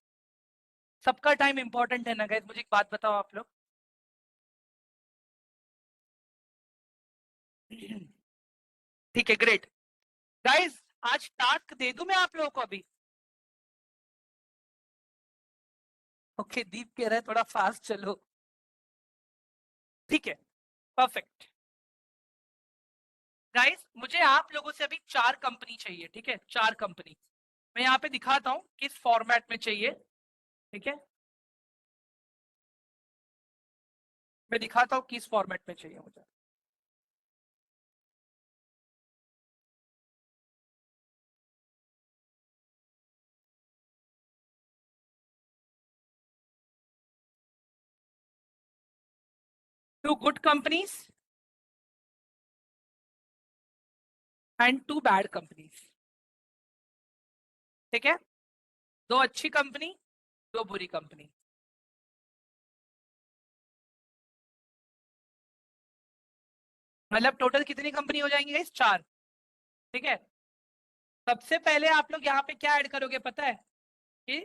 सबका टाइम इंपॉर्टेंट है ना गाइस? मुझे एक बात बताओ आप लोग। ठीक है, ग्रेट। गाइस आज टास्क दे दूं मैं आप लोगों को अभी? ओके, दीप कह रहा है थोड़ा फास्ट चलो। ठीक है, परफेक्ट। गाइस मुझे आप लोगों से अभी 4 कंपनी चाहिए, ठीक है? 4 कंपनी मैं यहाँ पे दिखाता हूँ किस फॉर्मेट में चाहिए, ठीक है? मैं दिखाता हूँ किस फॉर्मेट में चाहिए मुझे। Two good companies and two bad companies, ठीक है? 2 अच्छी कंपनी, 2 बुरी कंपनी। मतलब टोटल कितनी कंपनी हो जाएंगी गाइस? 4, ठीक है? सबसे पहले आप लोग यहाँ पे क्या ऐड करोगे पता है? कि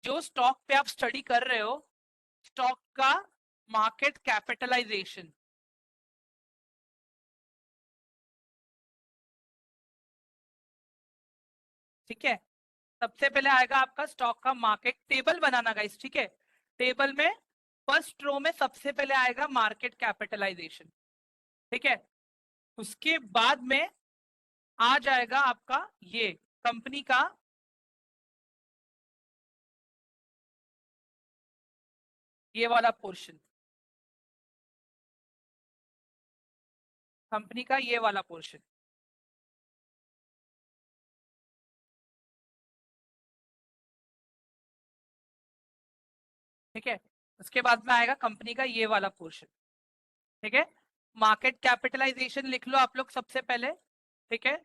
जो स्टॉक पे आप स्टडी कर रहे हो, स्टॉक का मार्केट कैपिटलाइजेशन, ठीक है? सबसे पहले आएगा आपका स्टॉक का मार्केट टेबल बनाना गाइस, ठीक है? टेबल में फर्स्ट रो में सबसे पहले आएगा मार्केट कैपिटलाइजेशन, ठीक है? उसके बाद में आ जाएगा आपका ये कंपनी का ये वाला पोर्शन, कंपनी का ये वाला पोर्शन, ठीक है? उसके बाद में आएगा कंपनी का ये वाला पोर्शन, ठीक है? मार्केट कैपिटलाइजेशन लिख लो आप लोग सबसे पहले, ठीक है?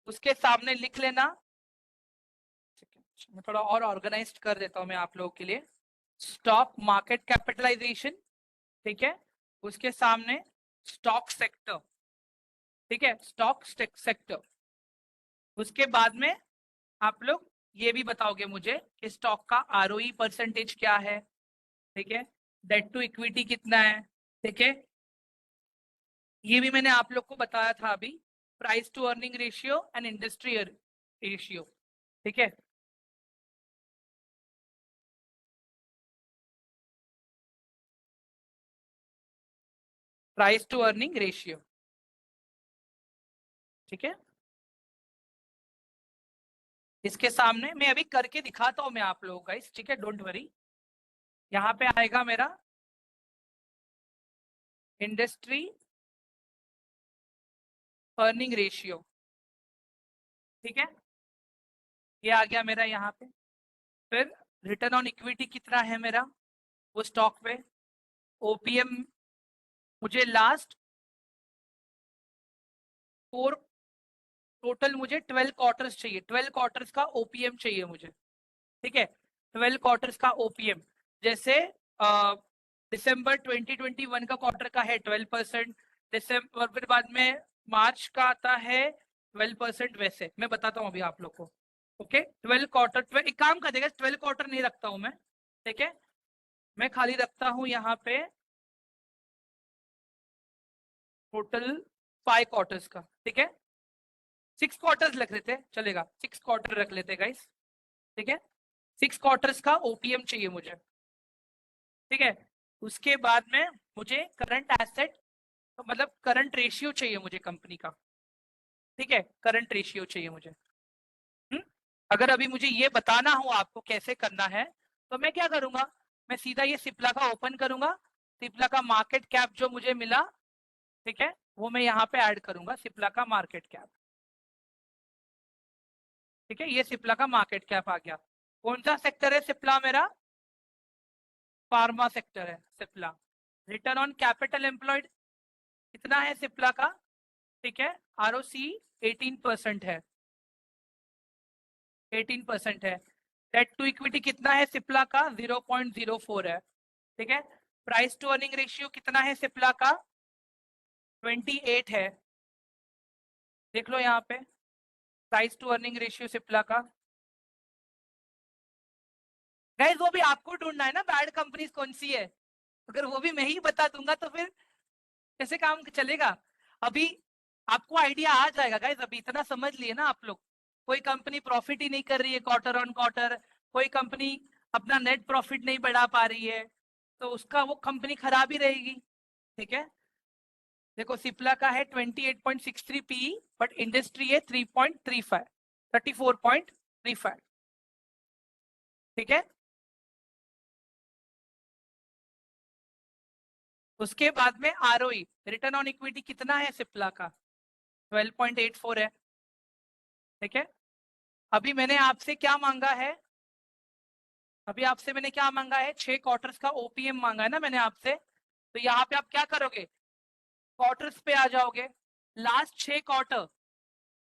उसके सामने लिख लेना, ठीक है? मैं थोड़ा और ऑर्गेनाइज कर देता हूं मैं आप लोगों के लिए। स्टॉक मार्केट कैपिटलाइजेशन, ठीक है? उसके सामने स्टॉक सेक्टर, ठीक है? Stock sector. उसके बाद में आप लोग ये भी बताओगे मुझे कि स्टॉक का आरओई परसेंटेज क्या है, ठीक है? डेट टू इक्विटी कितना है, ठीक है? ये भी मैंने आप लोग को बताया था अभी, price to earning ratio and industry ratio, ठीक है? प्राइस टू अर्निंग रेशियो, ठीक है? इसके सामने मैं अभी करके दिखाता हूं मैं आप लोगों का, इस ठीक है? Don't worry. यहाँ पे आएगा मेरा इंडस्ट्री अर्निंग रेशियो, ठीक है? ये आ गया मेरा यहाँ पे। फिर रिटर्न ऑन इक्विटी कितना है मेरा वो स्टॉक पे, ओपीएम मुझे लास्ट 4, टोटल मुझे 12 क्वार्टर्स चाहिए, 12 क्वार्टर्स का ओपीएम चाहिए मुझे, ठीक है? 12 क्वार्टर्स का ओपीएम, जैसे दिसंबर 2021 का क्वार्टर का है 12%, दिसंबर फिर बाद में मार्च का आता है 12%, वैसे मैं बताता हूँ अभी आप लोग को, ओके? 12 क्वार्टर, एक काम कर देगा, 12 क्वार्टर नहीं रखता हूँ मैं, ठीक है? मैं खाली रखता हूँ यहाँ पे टोटल 5 क्वार्टर्स का, ठीक है? 6 क्वार्टर्स रख लेते हैं, चलेगा? 6 क्वार्टर रख लेते हैं गाइस, ठीक है? 6 क्वार्टर्स का ओपीएम चाहिए मुझे, ठीक है? उसके बाद में मुझे करंट एसेट, मतलब करंट रेशियो चाहिए मुझे कंपनी का, ठीक है? करंट रेशियो चाहिए मुझे। अगर अभी मुझे ये बताना हो आपको कैसे करना है, तो मैं क्या करूंगा? मैं सीधा ये सिप्ला का ओपन करूंगा, सिप्ला का मार्केट कैप जो मुझे मिला, ठीक है? वो मैं यहाँ पे ऐड करूंगा, सिप्ला का मार्केट कैप, ठीक है? ये सिप्ला का मार्केट कैप आ गया। कौन सा सेक्टर है सिप्ला मेरा? फार्मा सेक्टर है Cipla. Return on capital employed कितना है सिप्ला का, ठीक है? आरओसी 18% है, 18% है। डेट टू इक्विटी कितना है सिप्ला का? 0.04 है, ठीक है? प्राइस टू अर्निंग रेशियो कितना है सिप्ला का? 28 है, देख लो यहाँ पे price to earning ratio Cipla का। गाइस वो भी आपको ढूंढना है ना बैड कंपनीज कौन सी है, अगर वो भी मैं ही बता दूंगा तो फिर कैसे काम चलेगा? अभी आपको आइडिया आ जाएगा गाइस, अभी इतना समझ लिए ना आप लोग। कोई कंपनी प्रॉफिट ही नहीं कर रही है क्वार्टर ऑन क्वार्टर, कोई कंपनी अपना नेट प्रॉफिट नहीं बढ़ा पा रही है, तो उसका वो कंपनी खराब ही रहेगी। ठीक है, देखो सिप्ला का है 28.63 पी, बट इंडस्ट्री है 3.35, 34.35। ठीक है, उसके बाद में आरओई, रिटर्न ऑन इक्विटी कितना है सिप्ला का? 12.84 है। ठीक है, अभी मैंने आपसे क्या मांगा है? अभी आपसे मैंने क्या मांगा है? 6 क्वार्टर्स का ओपीएम मांगा है ना मैंने आपसे। तो यहाँ पे आप क्या करोगे? क्वार्टर्स पे आ जाओगे। लास्ट 6 क्वार्टर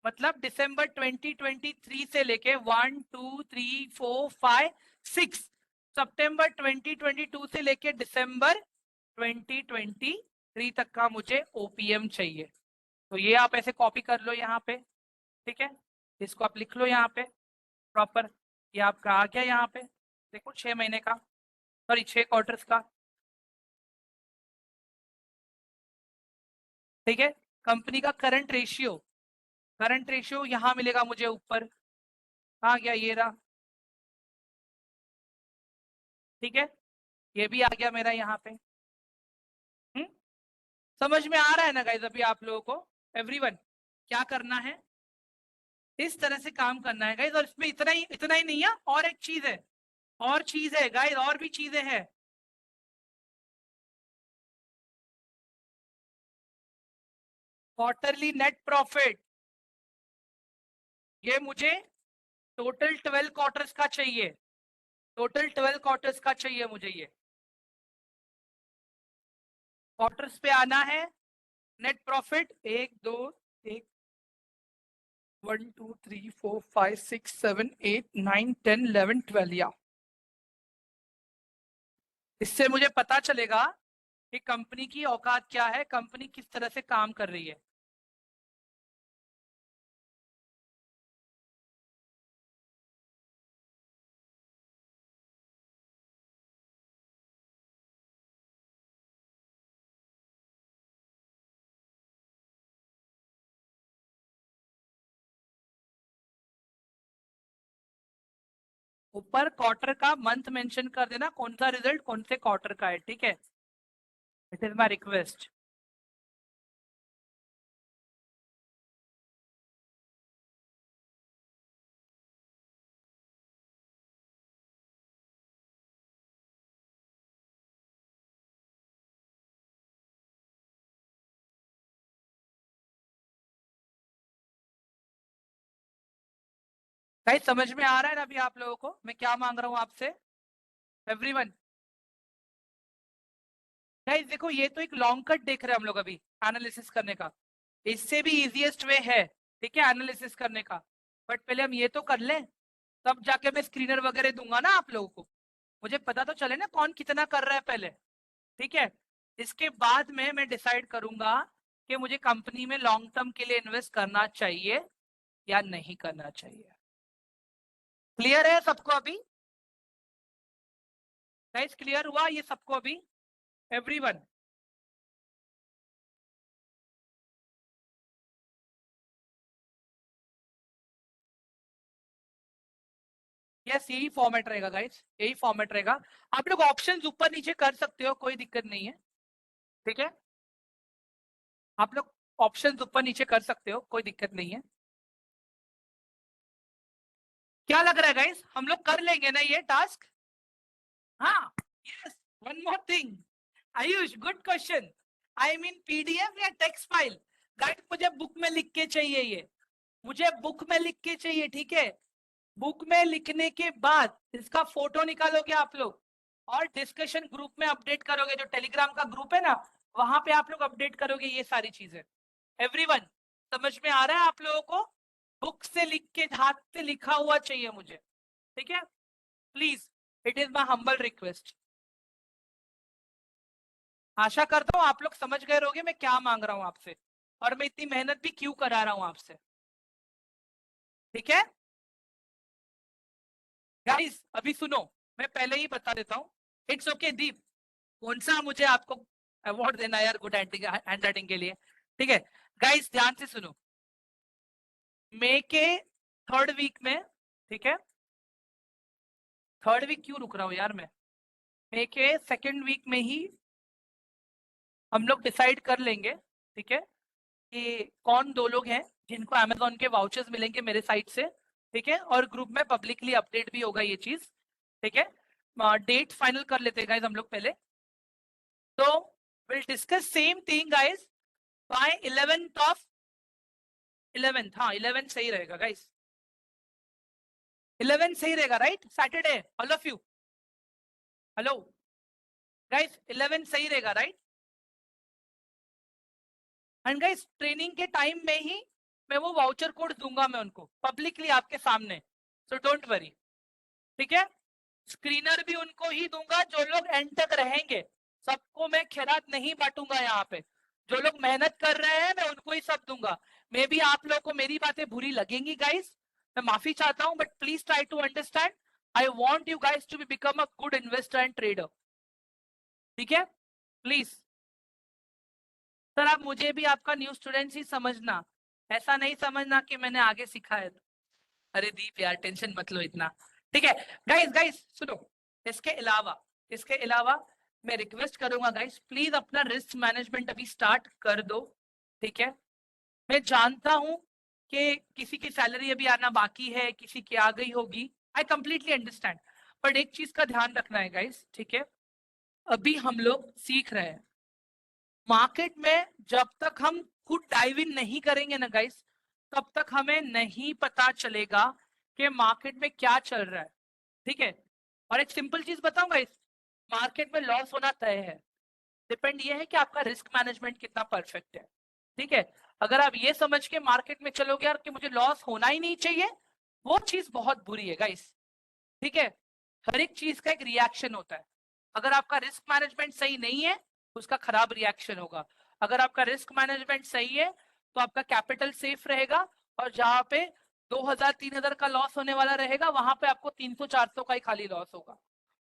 मतलब दिसंबर 2023 से लेके 1 2 3 4 5 6, सितंबर 2022 से लेके दिसंबर 2023 तक का मुझे ओपीएम चाहिए। तो ये आप ऐसे कॉपी कर लो यहाँ पे। ठीक है, इसको आप लिख लो यहाँ पे प्रॉपर। ये आपका आ गया यहाँ पे, देखो 6 महीने का, सॉरी 6 क्वार्टर्स का। ठीक है, कंपनी का करंट रेशियो यहाँ मिलेगा मुझे ऊपर, आ गया ये रहा। ठीक है, ये भी आ गया मेरा यहाँ पे। समझ में आ रहा है ना गाइस अभी आप लोगों को? एवरीवन, क्या करना है? इस तरह से काम करना है गाइस। और इसमें इतना ही नहीं है, और एक चीज है, और चीज है गाइस, और भी चीजें हैं। क्वार्टरली नेट प्रॉफिट, ये मुझे टोटल 12 क्वार्टर्स का चाहिए, टोटल 12 क्वार्टर्स का चाहिए मुझे ये। क्वार्टर्स पे आना है। नेट प्रॉफिट 1 2 1 1 2 3 4 5 6 7 8 9 10 11 12, या इससे मुझे पता चलेगा कि कंपनी की औकात क्या है, कंपनी किस तरह से काम कर रही है। ऊपर क्वार्टर का मंथ मेंशन कर देना, कौन सा रिजल्ट कौन से क्वार्टर का है। ठीक है, it is my request. Guys समझ में आ रहा है ना अभी आप लोगों को मैं क्या मांग रहा हूं आपसे? एवरीवन, गाइस देखो ये तो एक लॉन्ग कट देख रहे हैं हम लोग अभी एनालिसिस करने का, इससे भी इजीएस्ट वे है। ठीक है, एनालिसिस करने का, बट पहले हम ये तो कर लें, तब जाके मैं स्क्रीनर वगैरह दूंगा ना आप लोगों को, मुझे पता तो चले ना कौन कितना कर रहा है पहले। ठीक है, इसके बाद में मैं डिसाइड करूंगा कि मुझे कंपनी में लॉन्ग टर्म के लिए इन्वेस्ट करना चाहिए या नहीं करना चाहिए। क्लियर है सबको अभी? गाइस क्लियर हुआ ये सबको अभी? एवरीवन, यस यही फॉर्मेट रहेगा गाइस, यही फॉर्मेट रहेगा। आप लोग ऑप्शंस ऊपर नीचे कर सकते हो, कोई दिक्कत नहीं है। ठीक है, आप लोग ऑप्शंस ऊपर नीचे कर सकते हो, कोई दिक्कत नहीं है। क्या लग रहा है गाइस, हम लोग कर लेंगे ना ये टास्क? हाँ, yes. One more thing, Ayush, good question. I mean PDF या टेक्स्ट फाइल? गाइस मुझे बुक में लिख के चाहिए ये, मुझे बुक में लिख के चाहिए। ठीक है, बुक में लिखने के बाद इसका फोटो निकालोगे आप लोग, और डिस्कशन ग्रुप में अपडेट करोगे, जो टेलीग्राम का ग्रुप है ना, वहां पे आप लोग अपडेट करोगे ये सारी चीजें। एवरीवन, समझ में आ रहा है आप लोगों को? बुक से लिख के, हाथ से लिखा हुआ चाहिए मुझे। ठीक है, please, it is my humble request. आशा करता हूँ आप लोग समझ गए होंगे मैं क्या मांग रहा हूँ आपसे, और मैं इतनी मेहनत भी क्यों करा रहा हूँ आपसे। ठीक है गाइस, अभी सुनो, मैं पहले ही बता देता हूँ। इट्स ओके दीप, कौन सा मुझे आपको अवार्ड देना है यार गुड हैंड राइटिंग के लिए? ठीक है, गाइस ध्यान से सुनो, मई के थर्ड वीक में, ठीक है, थर्ड वीक क्यों रुक रहा हूं यार मैं, मई के सेकेंड वीक में ही हम लोग डिसाइड कर लेंगे, ठीक है, कि कौन दो लोग हैं जिनको अमेजोन के वाउचर्स मिलेंगे मेरे साइड से, ठीक है, और ग्रुप में पब्लिकली अपडेट भी होगा ये चीज, ठीक है। डेट फाइनल कर लेते हैं गाइस हम लोग पहले, तो will discuss same thing guys by 11th of 11th, हाँ 11th सही रहेगा गाइस, 11th सही रहेगा right, Saturday, all of you, hello guys 11th सही रहेगा राइट। एंड गाइस ट्रेनिंग के टाइम में ही मैं वो वाउचर कोड दूंगा मैं उनको पब्लिकली आपके सामने, सो डोंट वरी, ठीक है। स्क्रीनर भी उनको ही दूंगा जो लोग एंड तक रहेंगे, सबको मैं खैरात नहीं बांटूंगा यहाँ पे, जो लोग मेहनत कर रहे हैं मैं उनको ही सब दूंगा। मे बी आप लोगों को मेरी बातें बुरी लगेंगी गाइस, मैं माफी चाहता हूं, but please try to understand, I want you guys to be become a good investor and trader, ठीक है, प्लीज। सर आप मुझे भी आपका न्यू स्टूडेंट ही समझना, ऐसा नहीं समझना कि मैंने आगे सिखा है। अरे दीप यार टेंशन मत लो इतना, ठीक है। गाइस गाइस सुनो, इसके अलावा, इसके अलावा मैं रिक्वेस्ट करूंगा गाइस प्लीज अपना रिस्क मैनेजमेंट अभी स्टार्ट कर दो, ठीक है। मैं जानता हूं कि किसी की सैलरी अभी आना बाकी है, किसी की आ गई होगी, आई कंप्लीटली अंडरस्टैंड, बट एक चीज का ध्यान रखना है गाइस, ठीक है, अभी हम लोग सीख रहे हैं मार्केट में, जब तक हम खुद डाइव इन नहीं करेंगे ना गाइस, तब तक हमें नहीं पता चलेगा कि मार्केट में क्या चल रहा है, ठीक है। और एक सिंपल चीज बताऊं गाइस, मार्केट में लॉस होना तय है, डिपेंड ये है कि आपका रिस्क मैनेजमेंट कितना परफेक्ट है, ठीक है। अगर आप ये समझ के मार्केट में चलोगे यार कि मुझे लॉस होना ही नहीं चाहिए, वो चीज बहुत बुरी है गाइस, ठीक है। हर एक चीज का एक रिएक्शन होता है, अगर आपका रिस्क मैनेजमेंट सही नहीं है उसका खराब रिएक्शन होगा, अगर आपका रिस्क मैनेजमेंट सही है तो आपका कैपिटल सेफ रहेगा, और जहां पे 2000-3000 का लॉस होने वाला रहेगा वहां पे आपको 300-400 का ही खाली लॉस होगा।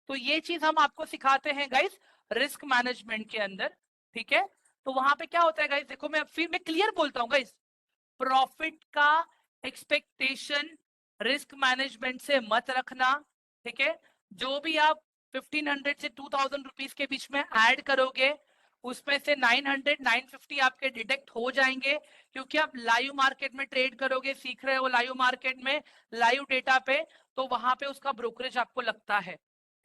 तो ये चीज हम आपको सिखाते हैं गाइस रिस्क मैनेजमेंट के अंदर, ठीक है। तो वहां पे क्या होता है गाइस, देखो मैं फिर मैं क्लियर बोलता हूँ गाइस, प्रॉफिट का एक्सपेक्टेशन रिस्क मैनेजमेंट से मत रखना, ठीक है। जो भी आप 1500 से 2000 रुपीज के बीच में ऐड करोगे उसमें से 900 950 आपके डिडक्ट हो जाएंगे, क्योंकि आप लाइव मार्केट में ट्रेड करोगे, सीख रहे हो लाइव मार्केट में, लाइव डेटा पे, तो वहां पे उसका ब्रोकरेज आपको लगता है,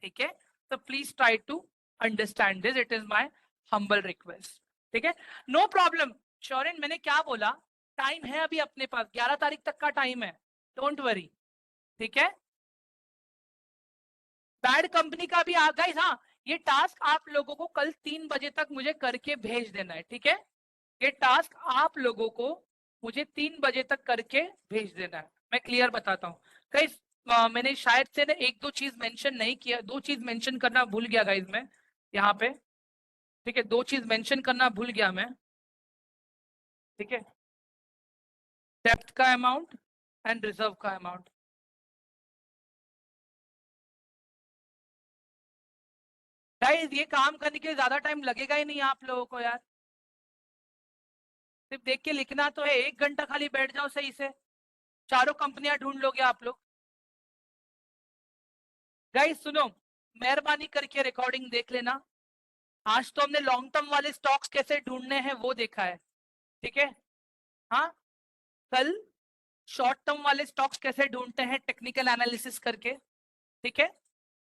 ठीक है। तो please try to understand this, it is my humble request, ठीक है। नो प्रॉब्लम शौर्यन, मैंने क्या बोला, टाइम है अभी अपने पास, 11 तारीख तक का टाइम है, डोंट वरी, ठीक है। बैड कंपनी का भी आ गई, हाँ ये टास्क आप लोगों को कल 3 बजे तक मुझे करके भेज देना है, ठीक है। ये टास्क आप लोगों को मुझे 3 बजे तक करके भेज देना है, मैं क्लियर बताता हूँ। कई मैंने शायद से ना एक दो चीज मेंशन नहीं किया, दो चीज मेंशन करना भूल गया गाइज मैं यहाँ पे, ठीक है, दो चीज मेंशन करना भूल गया मैं, ठीक है, डेप्थ का अमाउंट एंड रिजर्व का अमाउंट। गाइस ये काम करने के लिए ज्यादा टाइम लगेगा ही नहीं आप लोगों को यार, सिर्फ देख के लिखना तो है, 1 घंटा खाली बैठ जाओ सही से, चारों कंपनियां ढूंढ लोगे आप लोग। गाइस सुनो, मेहरबानी करके रिकॉर्डिंग देख लेना, आज तो हमने लॉन्ग टर्म वाले स्टॉक्स कैसे ढूंढने हैं वो देखा है, ठीक है। हाँ, कल शॉर्ट टर्म वाले स्टॉक्स कैसे ढूंढते हैं टेक्निकल एनालिसिस करके, ठीक है।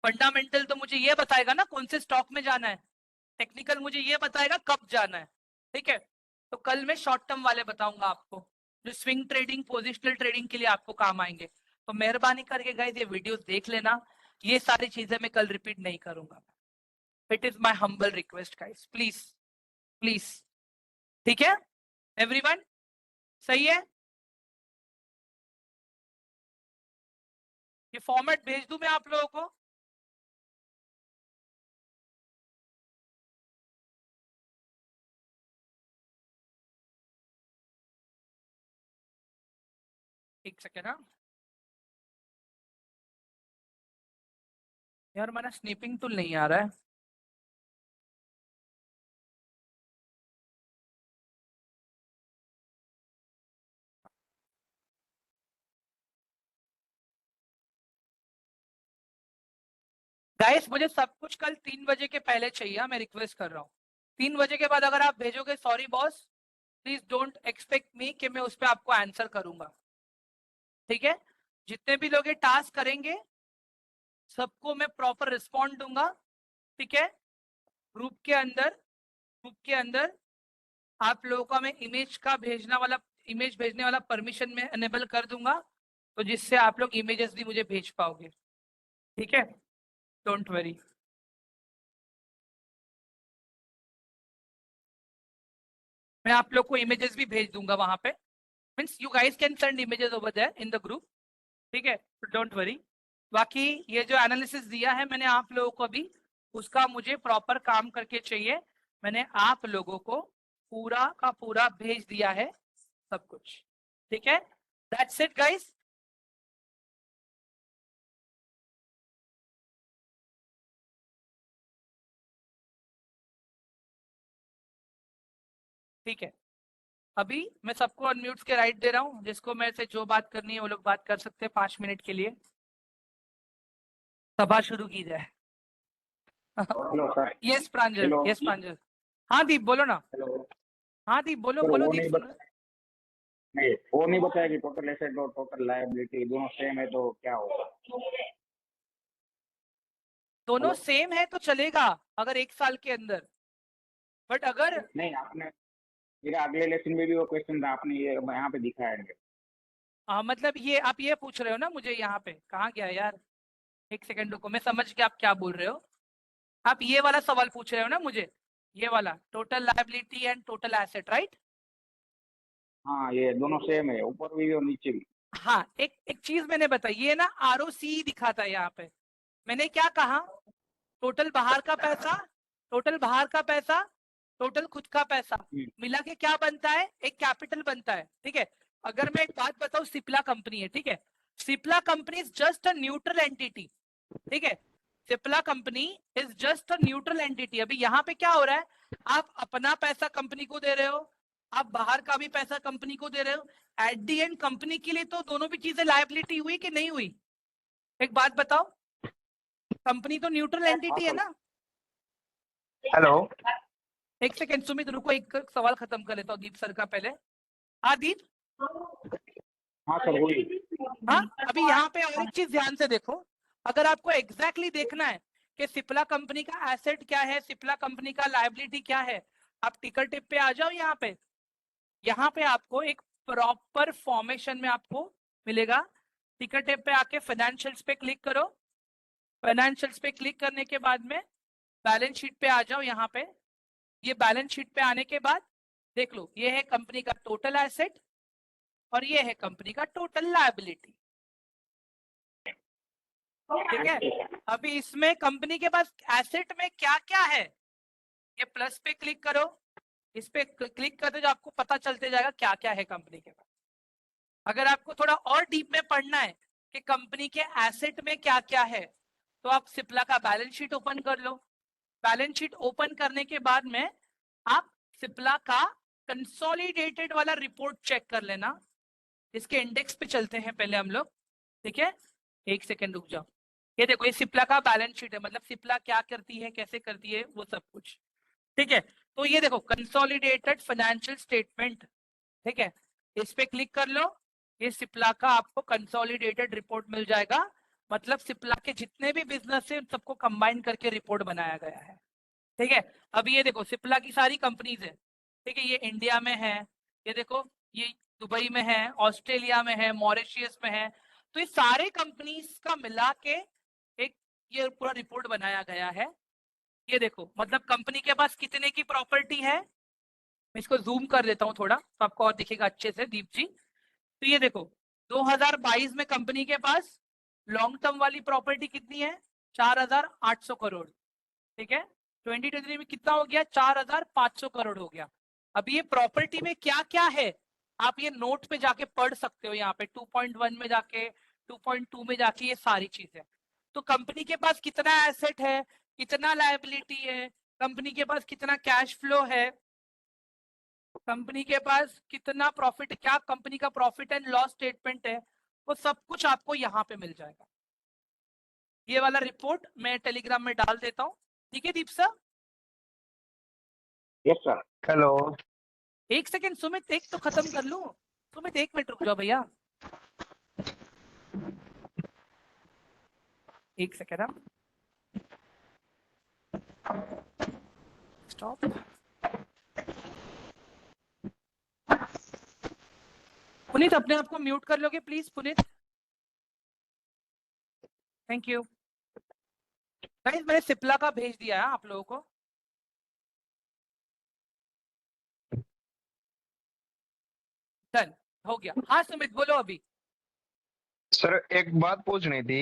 फंडामेंटल तो मुझे ये बताएगा ना कौन से स्टॉक में जाना है, टेक्निकल मुझे ये बताएगा कब जाना है, ठीक है। तो कल मैं शॉर्ट टर्म वाले बताऊंगा आपको, जो स्विंग ट्रेडिंग पोजिशनल ट्रेडिंग के लिए आपको काम आएंगे। तो मेहरबानी करके गाइस ये वीडियोस देख लेना, ये सारी चीजें मैं कल रिपीट नहीं करूंगा, it is my humble request guys, please please, ठीक है एवरीवन, सही है। ये फॉर्मेट भेज दूं मैं आप लोगों को, एक सेकेंड हाँ, यार हमारा स्नीपिंग टूल नहीं आ रहा है, गाइस मुझे सब कुछ कल 3 बजे के पहले चाहिए, मैं रिक्वेस्ट कर रहा हूँ। 3 बजे के बाद अगर आप भेजोगे, sorry boss, please don't expect me कि मैं उस पर आपको आंसर करूंगा, ठीक है? जितने भी लोग ये टास्क करेंगे सबको मैं प्रॉपर रिस्पॉन्ड दूंगा, ठीक है? ग्रुप के अंदर आप लोगों का मैं इमेज भेजने वाला परमिशन में एनेबल कर दूंगा, तो जिससे आप लोग इमेजेस भी मुझे भेज पाओगे, ठीक है? Don't worry. मैं आप लोग को इमेजेस भी भेज दूंगा वहां पे, means you guys can send images over there in the group, ठीक है? Don't worry. बाकी ये जो एनालिसिस दिया है मैंने आप लोगों को अभी, उसका मुझे प्रॉपर काम करके चाहिए। मैंने आप लोगों को पूरा का पूरा भेज दिया है सब कुछ, ठीक है? That's it guys. ठीक है, अभी मैं सबको अनम्यूट के राइट दे रहा हूँ, जिसको मेरे से जो बात करनी है वो लोग बात कर सकते हैं 5 मिनट के लिए। सभा शुरू की जाए। Hello sir. यस प्रांजल, हेलो। यस प्रांजल। हाँ दीप बोलो ना। हेलो हाँ दीप बोलो सर, बोलो, वो दीप नहीं सुन रहे। नहीं, वो नहीं बताया कि टोटल एसेट और टोटल लायबिलिटी दोनों सेम है तो क्या होगा? दोनों हेलो। सेम है तो चलेगा अगर 1 साल के अंदर, बट अगर नहीं, आपने मेरा अगले लेसन में भी वो क्वेश्चन था, आपने ये यहाँ पे दिखाया है। मतलब ये आप ये पूछ रहे हो ना मुझे, यहाँ पे कहाँ गया यार, एक सेकंड रुको, मैं समझ के आप क्या बोल रहे हो। आप ये वाला सवाल पूछ रहे हो ना मुझे, ये वाला total liability and total asset, right? हाँ, ये दोनों सेम है, ऊपर भी और नीचे भी। हाँ, एक एक चीज मैंने बताई, ये ना आरओसी दिखाता है यहाँ पे। मैंने क्या कहा? टोटल बाहर का पैसा, टोटल बाहर का पैसा, टोटल खुद का पैसा मिला के क्या बनता है? एक कैपिटल बनता है, ठीक है? अगर मैं एक बात बताऊं, सिप्ला कंपनी है, ठीक है? Cipla company is just a neutral entity, ठीक है? Cipla company is just a neutral entity. अभी यहाँ पे क्या हो रहा है, आप अपना पैसा कंपनी को दे रहे हो, आप बाहर का भी पैसा कंपनी को दे रहे हो। एट दी एंड कंपनी के लिए तो दोनों भी चीजें लायबिलिटी हुई कि नहीं हुई? एक बात बताओ, कंपनी तो न्यूट्रल एंटिटी है ना? हेलो। एक सेकेंड सुमित रुको, एक सवाल खत्म कर लेता हूँ दीप सर का पहले। हाँ दीप। हाँ सर, वही। हाँ, अभी यहाँ पे और एक चीज ध्यान से देखो, अगर आपको एग्जैक्टली देखना है कि सिप्ला कंपनी का एसेट क्या है, सिप्ला कंपनी का लायबिलिटी क्या है, आप टिकर टिप पे आ जाओ। यहाँ पे आपको एक प्रॉपर फॉर्मेशन में आपको मिलेगा। टिकर टिप पे आके फाइनेंशियल्स पे क्लिक करो। फाइनेंशियल्स पे क्लिक करने के बाद में बैलेंस शीट पे आ जाओ। यहाँ पे ये बैलेंस शीट पे आने के बाद देख लो, ये है कंपनी का टोटल एसेट और ये है कंपनी का टोटल लायबिलिटी, ठीक है? अभी इसमें कंपनी के पास एसेट में क्या क्या है, ये प्लस पे क्लिक करो। इस पे क्लिक करते जो आपको पता चलते जाएगा क्या क्या है कंपनी के पास। अगर आपको थोड़ा और डीप में पढ़ना है कि कंपनी के एसेट में क्या क्या है, तो आप सिप्ला का बैलेंस शीट ओपन कर लो। बैलेंस शीट ओपन करने के बाद में आप सिप्ला का कंसोलिडेटेड वाला रिपोर्ट चेक कर लेना। इसके इंडेक्स पे चलते हैं पहले हम लोग, ठीक है? एक सेकेंड रुक जाओ। ये देखो, ये सिप्ला का बैलेंस शीट है, मतलब सिप्ला क्या करती है, कैसे करती है, वो सब कुछ, ठीक है? तो ये देखो कंसोलिडेटेड फाइनेंशियल स्टेटमेंट, ठीक है? इस पे क्लिक कर लो। ये सिप्ला का आपको कंसोलिडेटेड रिपोर्ट मिल जाएगा, मतलब सिप्ला के जितने भी बिजनेस है उन सबको कंबाइन करके रिपोर्ट बनाया गया है, ठीक है? अभी ये देखो सिप्ला की सारी कंपनीज है, ठीक है? ये इंडिया में है, ये देखो, ये दुबई में है, ऑस्ट्रेलिया में है, मॉरिशियस में है। तो ये सारे कंपनीज का मिला के एक ये पूरा रिपोर्ट बनाया गया है। ये देखो, मतलब कंपनी के पास कितने की प्रॉपर्टी है। मैं इसको जूम कर देता हूँ थोड़ा तो आपको और दिखेगा अच्छे से दीप जी। तो ये देखो, 2022 में कंपनी के पास लॉन्ग टर्म वाली प्रॉपर्टी कितनी है? 4,800 करोड़, ठीक है? 2023 में कितना हो गया? 4,500 करोड़ हो गया। अभी ये प्रॉपर्टी में क्या क्या है, आप ये नोट पे जाके पढ़ सकते हो, यहाँ पे 2.1 में जाके, 2.2 में जाके, ये सारी चीजें। तो कंपनी के पास कितना एसेट है, कितना लायबिलिटी है, कंपनी के पास कितना कैश फ्लो है, कंपनी के पास कितना प्रॉफिट, क्या कंपनी का प्रॉफिट एंड लॉस स्टेटमेंट है, वो सब कुछ आपको यहाँ पे मिल जाएगा। ये वाला रिपोर्ट मैं टेलीग्राम में डाल देता हूँ, ठीक है दीप सर? Yes sir. हेलो। एक सेकंड सुमित, एक तो खत्म कर लूं। सुमित 1 मिनट रुक जाओ भैया, 1 सेकंड। आप स्टॉप। पुनीत अपने आप को म्यूट कर लोगे please Puneet, thank you. Guys मैंने सिप्ला का भेज दिया है आप लोगों को। डन, हो गया। हाँ सुमित बोलो अभी। सर एक बात पूछनी थी।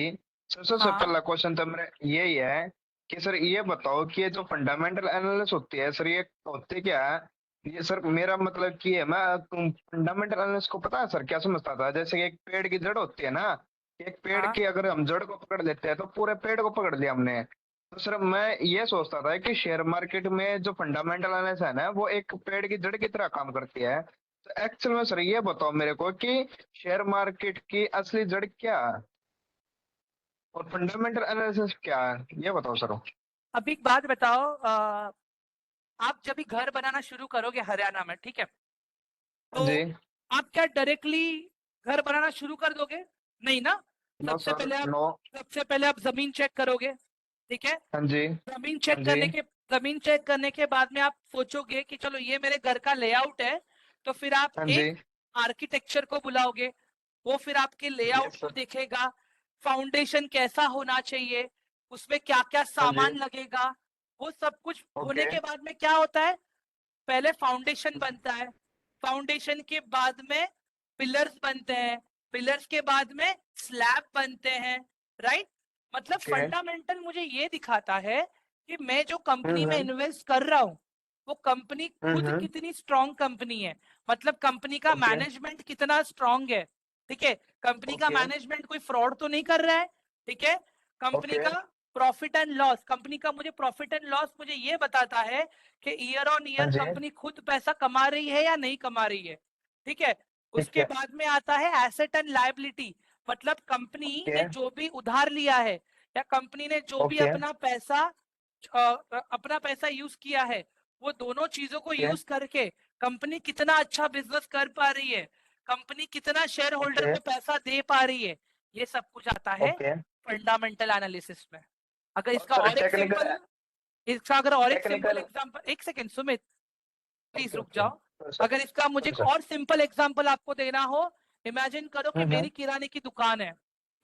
सबसे हाँ पहला क्वेश्चन तो मेरा यही है कि सर ये बताओ कि ये जो फंडामेंटल एनालिसिस होती है सर, ये होते क्या है? ये सर मेरा मतलब कि है, मैं फंडामेंटल एनालिसिस को पता है सर क्या समझता था, जैसे कि एक पेड़ की जड़ होती है ना, एक पेड़ हाँ की अगर हम जड़ को पकड़ लेते हैं तो पूरे पेड़ को पकड़ लिया हमने। तो सर मैं ये सोचता था कि शेयर मार्केट में जो फंडामेंटल एनालिसिस है ना, वो एक पेड़ की जड़ की तरह काम करती है। तो एक्चुअल में सर ये बताओ मेरे को कि शेयर मार्केट की असली जड़ क्या है और फंडामेंटल एनालिसिस क्या है, ये बताओ सर। अभी एक बात बताओ, आप जब भी घर बनाना शुरू करोगे हरियाणा में, ठीक है, हाँ तो जी। आप क्या डायरेक्टली घर बनाना शुरू कर दोगे? नहीं ना। नो सबसे सर पहले आप नो। सबसे पहले आप जमीन चेक करोगे, ठीक है? हाँ जी। जमीन हाँ चेक जी। करने के जमीन चेक करने के बाद में आप सोचोगे कि चलो ये मेरे घर का लेआउट है, तो फिर आप हाँ जी। एक आर्किटेक्चर को बुलाओगे, वो फिर आपके लेआउट यस को सर। देखेगा, फाउंडेशन कैसा होना चाहिए, उसमें क्या क्या हाँ जी। सामान लगेगा, वो सब कुछ होने ओके। के बाद में क्या होता है, पहले फाउंडेशन बनता है, फाउंडेशन के बाद में पिलर्स बनते हैं, पिलर्स के बाद में स्लैब बनते हैं, राइट? मतलब ओके। फंडामेंटल मुझे ये दिखाता है कि मैं जो कंपनी में हम्म। इन्वेस्ट कर रहा हूँ वो कंपनी खुद हम्म। कितनी स्ट्रांग कंपनी है, मतलब कंपनी का ओके। मैनेजमेंट कितना स्ट्रांग है, ठीक है? कंपनी का ओके। मैनेजमेंट कोई फ्रॉड तो नहीं कर रहा है, ठीक है? Company okay. का प्रॉफिट एंड लॉस, कंपनी का मुझे प्रॉफिट एंड लॉस मुझे ये बताता है कि ईयर ऑन हाँ ईयर जी। कंपनी खुद पैसा कमा रही है या नहीं कमा रही है, ठीक है? ठीक उसके है। बाद में आता है एसेट एंड लायबिलिटी, मतलब कंपनी ओके। ने जो भी उधार लिया है या कंपनी ने जो भी ओके। अपना पैसा यूज किया है, वो दोनों चीजों को ओके। यूज करके कंपनी कितना अच्छा बिजनेस कर पा रही है, कंपनी कितना शेयर होल्डर ओके। को पैसा दे पा रही है, ये सब कुछ आता है ओके। फंडामेंटल एनालिसिस में। अगर और इसका सर और एक टेक्निकल। सिंपल इसका अगर और एक सिंपल टेक्निकल। एग्जांपल, एक सेकंड सुमित प्लीज ओके। रुक ओके जाओ। सर। अगर इसका मुझे एक सर। और सिंपल एग्जांपल आपको देना हो, इमेजिन करो कि मेरी किराने की दुकान है,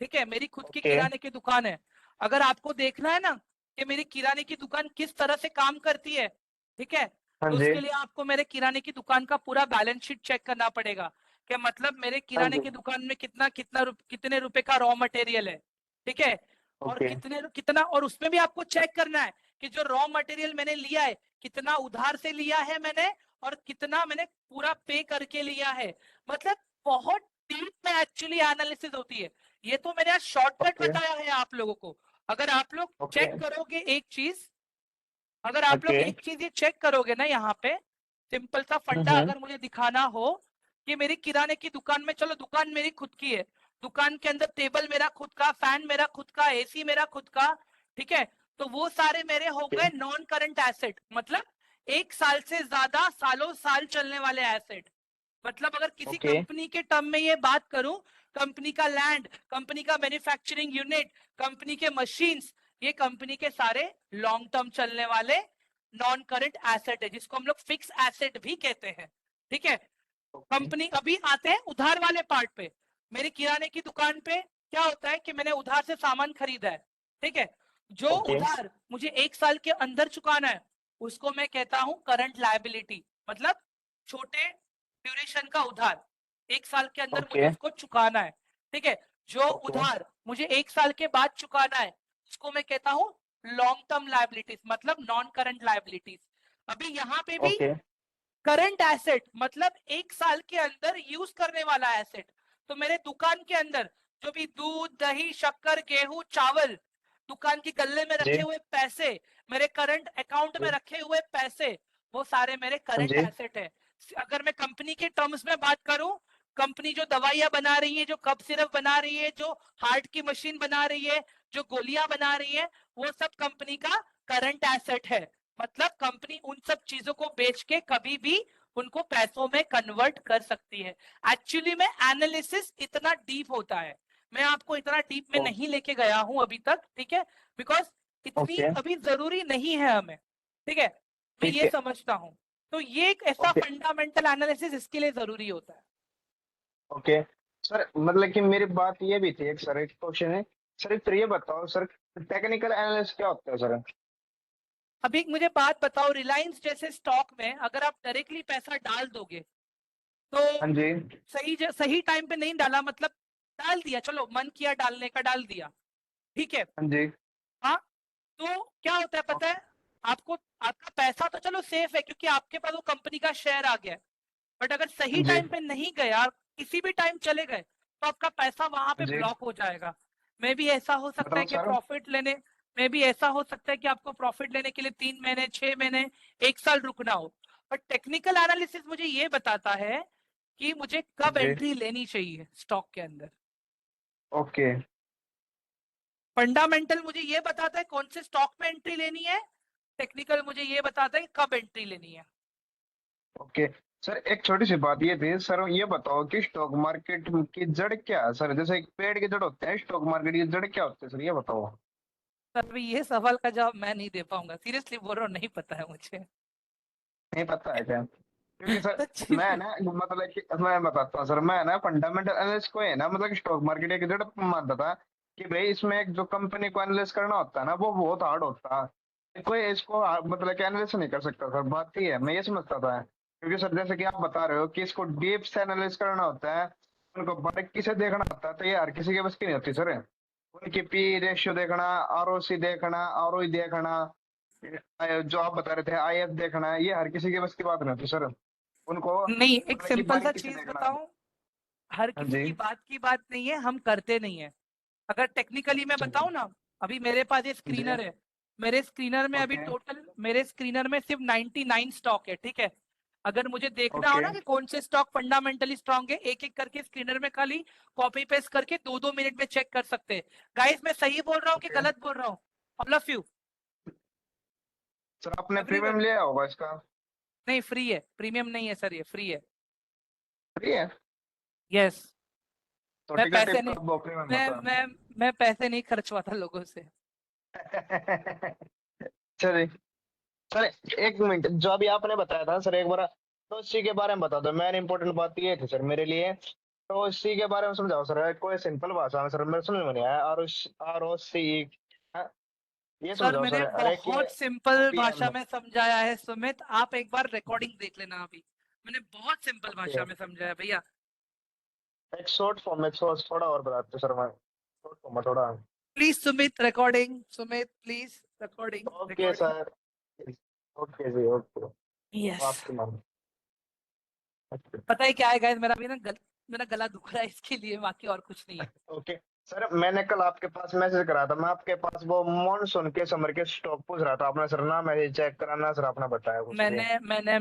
ठीक है, मेरी खुद की ओके। किराने की दुकान है। अगर आपको देखना है ना कि मेरी किराने की दुकान किस तरह से काम करती है, ठीक है, हाँ तो जी। उसके लिए आपको मेरे किराने की दुकान का पूरा बैलेंस शीट चेक करना पड़ेगा कि मतलब मेरे हाँ किराने जी। की दुकान में कितने रुपए का रॉ मटेरियल है, ठीक है, और ओके। कितना, और उसमें भी आपको चेक करना है कि जो रॉ मटेरियल मैंने लिया है कितना उधार से लिया है मैंने और कितना मैंने पूरा पे करके लिया है। मतलब बहुत डीप में एक्चुअली एनालिसिस होती है। ये तो मैंने आज शॉर्टकट ओके। बताया है आप लोगों को। अगर आप लोग ओके। चेक करोगे एक चीज, अगर आप लोग ओके। एक चीज ये चेक करोगे ना, यहाँ पे सिंपल सा फंडा अगर मुझे दिखाना हो कि मेरी किराने की दुकान में, चलो दुकान मेरी खुद की है, दुकान के अंदर टेबल मेरा खुद का, फैन मेरा खुद का, एसी मेरा खुद का, ठीक है, तो वो सारे मेरे हो गए नॉन करंट एसेट, मतलब 1 साल से ज्यादा सालों साल चलने वाले एसेट। मतलब अगर किसी ओके। कंपनी के टर्म में ये बात करूं, कंपनी का लैंड, कंपनी का मैन्युफैक्चरिंग यूनिट, कंपनी के मशीन्स, ये कंपनी के सारे लॉन्ग टर्म चलने वाले नॉन करंट एसेट है, जिसको हम लोग फिक्स एसेट भी कहते हैं, ठीक है? कंपनी, अभी आते हैं उधार वाले पार्ट पे। मेरी किराने की दुकान पे क्या होता है कि मैंने उधार से सामान खरीदा है, ठीक है, जो ओके। उधार मुझे 1 साल के अंदर चुकाना है उसको मैं कहता हूं करंट लायबिलिटी, मतलब छोटे ड्यूरेशन का उधार, 1 साल के अंदर मुझे ओके। उसको चुकाना है, ठीक है। जो ओके। उधार मुझे 1 साल के बाद चुकाना है उसको मैं कहता हूं लॉन्ग टर्म लायबिलिटीज, मतलब नॉन करंट लायबिलिटीज। अभी यहाँ पे भी ओके। करंट एसेट मतलब 1 साल के अंदर यूज करने वाला एसेट, तो मेरे दुकान के अंदर जो भी दूध दही शक्कर गेहूं चावल, दुकान की गल्ले में जी। रखे हुए पैसे, मेरे करंट अकाउंट में जी। रखे हुए पैसे, वो सारे मेरे हाँ करंट जी। एसेट है। अगर मैं कंपनी के टर्म्स में बात करूं, कंपनी जो दवाइयां बना रही है, जो कफ सिरप बना रही है, जो हार्ट की मशीन बना रही है, जो गोलियां बना रही है, वो सब कंपनी का करंट एसेट है। मतलब कंपनी उन सब चीजों को बेच के कभी भी उनको पैसों में कन्वर्ट कर सकती है। एक्चुअली में एनालिसिस इतना डीप होता है, मैं आपको इतना डीप में ओ- नहीं लेके गया हूं अभी तक, ठीक है, बिकॉज इतनी ओके अभी जरूरी नहीं है हमें, ठीक है, मैं ठीक ये है। समझता हूँ। तो ये एक ऐसा ओके फंडामेंटल एनालिसिस इसके लिए जरूरी होता है। ओके सर, मतलब कि मेरी बात ये भी थी, एक सर एक क्वेश्चन है सर, फिर ये बताओ सर, टेक्निकल एनालिस्ट क्या होता है सर? अभी एक मुझे बात बताओ, रिलायंस जैसे स्टॉक में अगर आप डायरेक्टली पैसा डाल दोगे तो हाँ जी। सही टाइम पे नहीं डाला, मतलब डाल दिया, चलो मन किया डालने का डाल दिया, ठीक है, हाँ जी। हाँ, तो क्या होता है पता है आपको, आपका पैसा तो चलो सेफ है क्योंकि आपके पास वो कंपनी का शेयर आ गया है, बट अगर सही हाँ जी। टाइम पे नहीं गया, किसी भी टाइम चले गए, तो आपका पैसा वहां पे हाँ जी। ब्लॉक हो जाएगा। मे भी ऐसा हो सकता है मतलब कि सर। प्रॉफिट लेने, मे भी ऐसा हो सकता है कि आपको प्रॉफिट लेने के लिए 3 महीने, 6 महीने, 1 साल रुकना हो। बट टेक्निकल एनालिसिस मुझे ये बताता है कि मुझे हाँ कब जी। एंट्री लेनी चाहिए स्टॉक के अंदर। ओके फंडामेंटल मुझे ये बताता है कौन से स्टॉक में एंट्री लेनी है, टेक्निकल मुझे ये बताता है कि कब एंट्री लेनी है। ओके सर, एक छोटी सी बात ये थी सर, ये बताओ कि स्टॉक मार्केट की जड़ क्या है सर? जैसे एक पेड़ की जड़ होते हैं, स्टॉक मार्केट की जड़ क्या होती है सर, ये बताओ। सर अभी ये सवाल का जवाब मैं नहीं दे पाऊंगा, सीरियसली बोल रहा हूँ, नहीं पता है मुझे। नहीं पता है क्या? क्योंकि सर सच्ची मैं में। ना, मतलब कि मैं बताता हूँ सर, मैं ना फंडामेंटल एनालिस्ट को है ना, मतलब स्टॉक मार्केट एक जड़ मानता था कि भाई इसमें एक जो कंपनी को एनालिस्ट करना होता है ना, वो बहुत हार्ड होता है, कोई इसको मतलब कि एनालिस्ट नहीं कर सकता सर, बात ये है, मैं ये समझता था। क्योंकि सर जैसे कि आप बता रहे हो कि इसको डीप से एनालिस्ट करना होता है, उनको बारीकी से देखना होता है, तो ये हर किसी के बस की नहीं होती सर। उनकी पी रेशियो देखना, आरओसी देखना, आरओई देखना, जो आप बता रहे थे आईएफ देखना, ये हर किसी के बस की बात नहीं होती सर, उनको नहीं, एक मतलब कि सिंपल सा बारीकी से चीज देखना। बताऊं, हर हाँ किसी जी। की बात नहीं है, हम करते नहीं है। अगर टेक्निकली मैं अच्छा बताऊं ना, अभी मेरे पास ये जी। स्क्रीनर है, मेरे स्क्रीनर में अभी ओके टोटल, मेरे स्क्रीनर में सिर्फ 99 स्टॉक है, ठीक है। अगर मुझे देखना हो ओके ना कि कौन से स्टॉक फंडामेंटली स्ट्रांग है, एक एक करके स्क्रीनर में खाली कॉपी पेस्ट करके 2-2 मिनट में चेक कर सकते हैं। गाइस मैं सही बोल रहा हूँ कि ओके गलत बोल रहा हूँ? ऑल ऑफ यू सर, आपने एवरीवन। प्रीमियम लिया होगा इसका? नहीं, फ्री है, प्रीमियम नहीं है सर, ये फ्री है। फ्री है? यस। तो मैं टिकट पैसे टिप नहीं, कब प्रीमियम मैं होता मैं मैं पैसे नहीं खर्चवाता लोगों से। है? चलिए सर, एक मिनट, जो अभी आपने बताया था सर, एक बार तो इसी के बारे में बता दो, मेन इंपॉर्टेंट बात ये थी सर मेरे लिए, तो इसी के बारे में समझाओ सर, कोई सिंपल भाषा में सर, मेरे समझ में नहीं आया। आर ओ सी, ये सर समझाओ सर, मैंने अरे कि बहुत सिंपल भाषा ओपीएम। में समझाया है सुमित, आप एक बार रिकॉर्डिंग देख लेना अभी, मैंने बहुत सिंपल ओके, भाषा में समझाया भैया। एक शॉर्ट फॉर्म में थोड़ा और बताते सर, मैं शॉर्ट फॉर्म में थोड़ा। Please Sumit recording, Sumit please recording, okay recording. Sir. Okay ji, okay. Yes. आपकी मान। पता है क्या है गाइस, मेरा अभी ना मेरा गला दुख रहा है इसके लिए, बाकी और कुछ नहीं है। ओके सर, मैंने कल आपके पास मैसेज करा था, मैं आपके पास वो मॉनसून के समर के स्टॉक पूछ रहा था, आपने सर ना मैसेज चेक कराना सर, आपने बताया कुछ भी।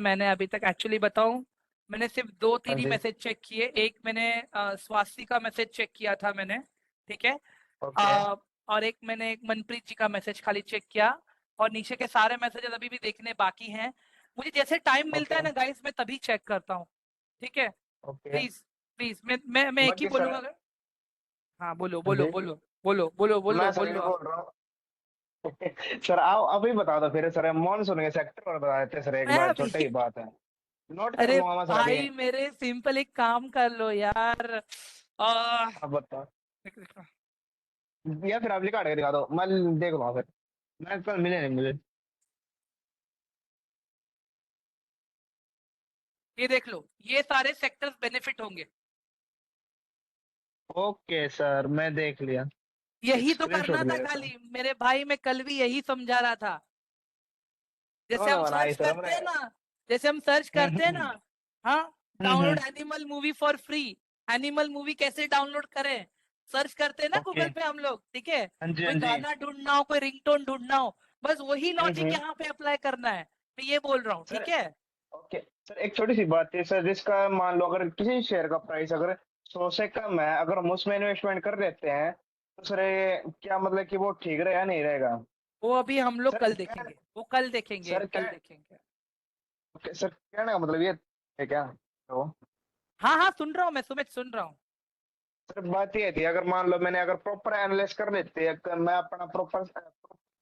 मैंने अभी तक एक्चुअली बताऊं, मैंने सिर्फ 2-3 हाँ ही जी। मैसेज चेक किए। एक मैंने स्वाति का मैसेज चेक किया था मैंने, ठीक है, ओके और एक मैंने एक मनप्रीत जी का मैसेज खाली चेक किया, और नीचे के सारे मैसेजेस अभी भी देखने बाकी हैं। मुझे जैसे टाइम मिलता ओके है ना गाइस, मैं तभी चेक करता हूँ, ठीक है। ओके। प्लीज प्लीज, मैं एक ही बाकी सर, बोलूंगा हाँ, बोलो हाँ बोलो जी, बोलो बोलो बोलो बोलो मैं सर ये बोलो आप। बोल रहा हूँ। सर आओ अभी बता दो फिर सर, मॉनसून के सेक्टर पर बता देते सर, एक मैं बार अभी छोटी ही बात है, नोट अरे करूंगा मैं सर अभी। भाई मेरे सिंपल एक काम कर लो यार। आ, आप बताओ, या फिर आप लिखा के दिखा दो, मैं देख लूंगा फिर, मैं कल मिले नहीं मिले। ये देख लो, ये सारे सेक्टर्स बेनिफिट होंगे। ओके सर, मैं देख लिया, एक यही तो स्क्रीनशॉट करना था ले लेता हूँ। खाली मेरे भाई, मैं कल भी यही समझा रहा था। जैसे समझ हम में आई सर्च सर करते हमने। हैं ना, जैसे हम सर्च करते हैं ना, हाँ, हम्म। Download animal movie for free, animal movie कैसे डाउनलोड करें, सर्च करते हैं ना ओके। गूगल पे हम लोग, ठीक है। हाँ जी, हाँ कोई जी। गाना ढूंढना हो, कोई रिंगटोन ढूंढना हो, बस वही लॉजिक हम्म। यहाँ पे अप्लाई करना है, मैं ये बोल रहा हूँ, सर ठीक है। ओके सर, एक छोटी सी बात है सर, जिसका मान लो अगर किसी शेयर का प्राइस अगर 100 से कम है, अगर हम उसमें इन्वेस्टमेंट कर लेते हैं तो सर ये क्या मतलब कि वो ठीक रहेगा नहीं रहेगा? वो अभी हम लोग सर कल देखेंगे, वो कल देखेंगे, सर कल क्या देखेंगे। सर कहने का मतलब ये है क्या? तो हाँ हाँ, सुन रहा हूँ मैं, सुमित सुन रहा हूँ। सर बात ये थी, अगर मान लो मैंने अगर प्रॉपर एनालिस कर लेते हैं, मैं अपना प्रॉपर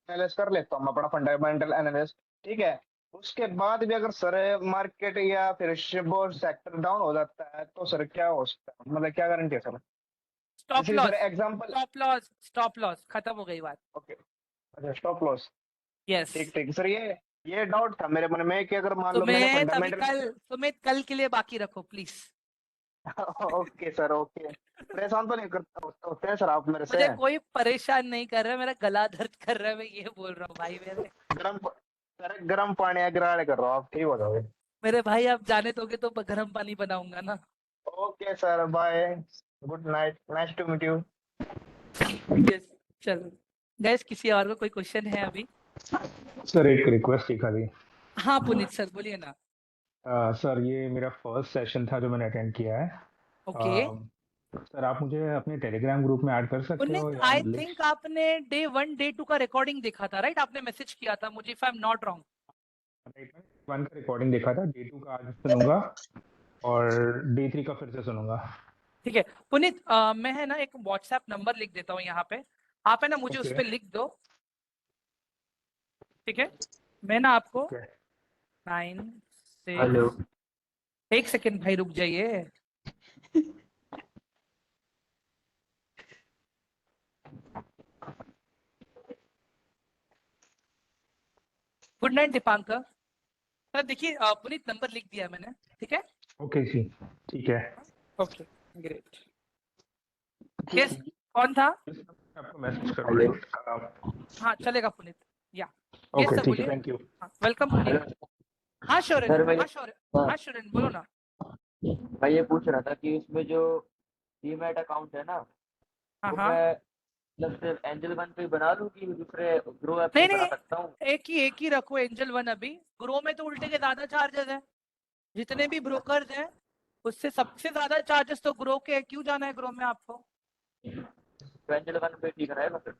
एनालिस कर लेता हूँ, मैं अपना फंडामेंटल एनालिस, ठीक है, उसके बाद भी अगर सर मार्केट या फिर वो सेक्टर डाउन हो जाता है तो सर क्या हो सकता है, मतलब क्या गारंटी है सर? स्टॉप जैसे कि sir loss, example. Stop loss, stop loss, खत्म हो गई बात। ओके, अच्छा स्टॉप लॉस। यस। ठीक ठीक सर, ये डाउट था मेरे मन में कि अगर मान लो मैंने सुमित अभी फंडामेंटल। कल, सुमित कल के लिए बाकी रखो प्लीज। ओके सर, ओके, परेशान तो नहीं करता होते हैं सर आप मेरे से? मुझे कोई परेशान नहीं कर रहा है, मेरा गला दर्द कर रहा है, मैं ये बोल रहा हूँ भाई मेरे। सर गर्म पानी या गिराने कर रहा हूँ, आप ठीक हो जाओगे। मेरे भाई आप जाने दोगे तो गर्म पानी बनाऊंगा ना। Okay sir, bye, good night, nice to meet you. Yes. चलो गैस, किसी और को कोई क्वेश्चन है अभी? सर एक रिक्वेस्ट थी खाली। हाँ पुनीत सर बोलिए ना। सर ये मेरा फर्स्ट सेशन था जो मैंने अटेंड किया है। ओके। सर आप मुझे अपने टेलीग्राम ग्रुप में ऐड कर सकते हो पुनीत या आई लिंक? थिंक आपने डे 1 डे 2 का रिकॉर्डिंग देखा था राइट? आपने मैसेज किया था मुझे, if I am not wrong. One का रिकॉर्डिंग देखा था, डे 2 का आज सुनूंगा और डे 3 का फिर से सुनूंगा। ठीक है पुनीत, मैं है ना एक व्हाट्सएप नंबर लिख देता हूँ यहाँ पे, आप है ना मुझे उस ओके पर लिख दो। ठीक है, मैं ना आपको ओके 9 हेलो। 6, एक सेकेंड भाई रुक जाइए। Good night Dipankar. सर देखिए, पुनीत नंबर लिख दिया मैंने, ठीक है? ओके जी, ठीक है। Okay great. यस, कौन था? आपको मैसेज करो हेलो। राइट? हाँ चलेगा पुनीत। या यस ओके सर ठीक है, बोलिए। Thank you. हाँ वेलकम पुनीत। हेलो हाँ श्योरन, सर, मैं हाँ श्योरन, हाँ श्योरन बोलो ना। मैं ये पूछ रहा था कि उसमें जो डीमैट अकाउंट है ना, हाँ वो हाँ। मैं मतलब सिर्फ एंजल वन पे ही बना लूँ कि दूसरे ग्रो ऐप नहीं पे नहीं, बना सकता हूँ? एक ही रखो एंजल वन अभी। ग्रो में तो उल्टे के ज्यादा चार्जेस हैं, जितने भी ब्रोकर्स हैं उससे सबसे ज्यादा चार्जेस तो ग्रो के हैं। क्यों जाना है ग्रो में आपको? तो एंजल वन पे ठीक रहेगा फिर?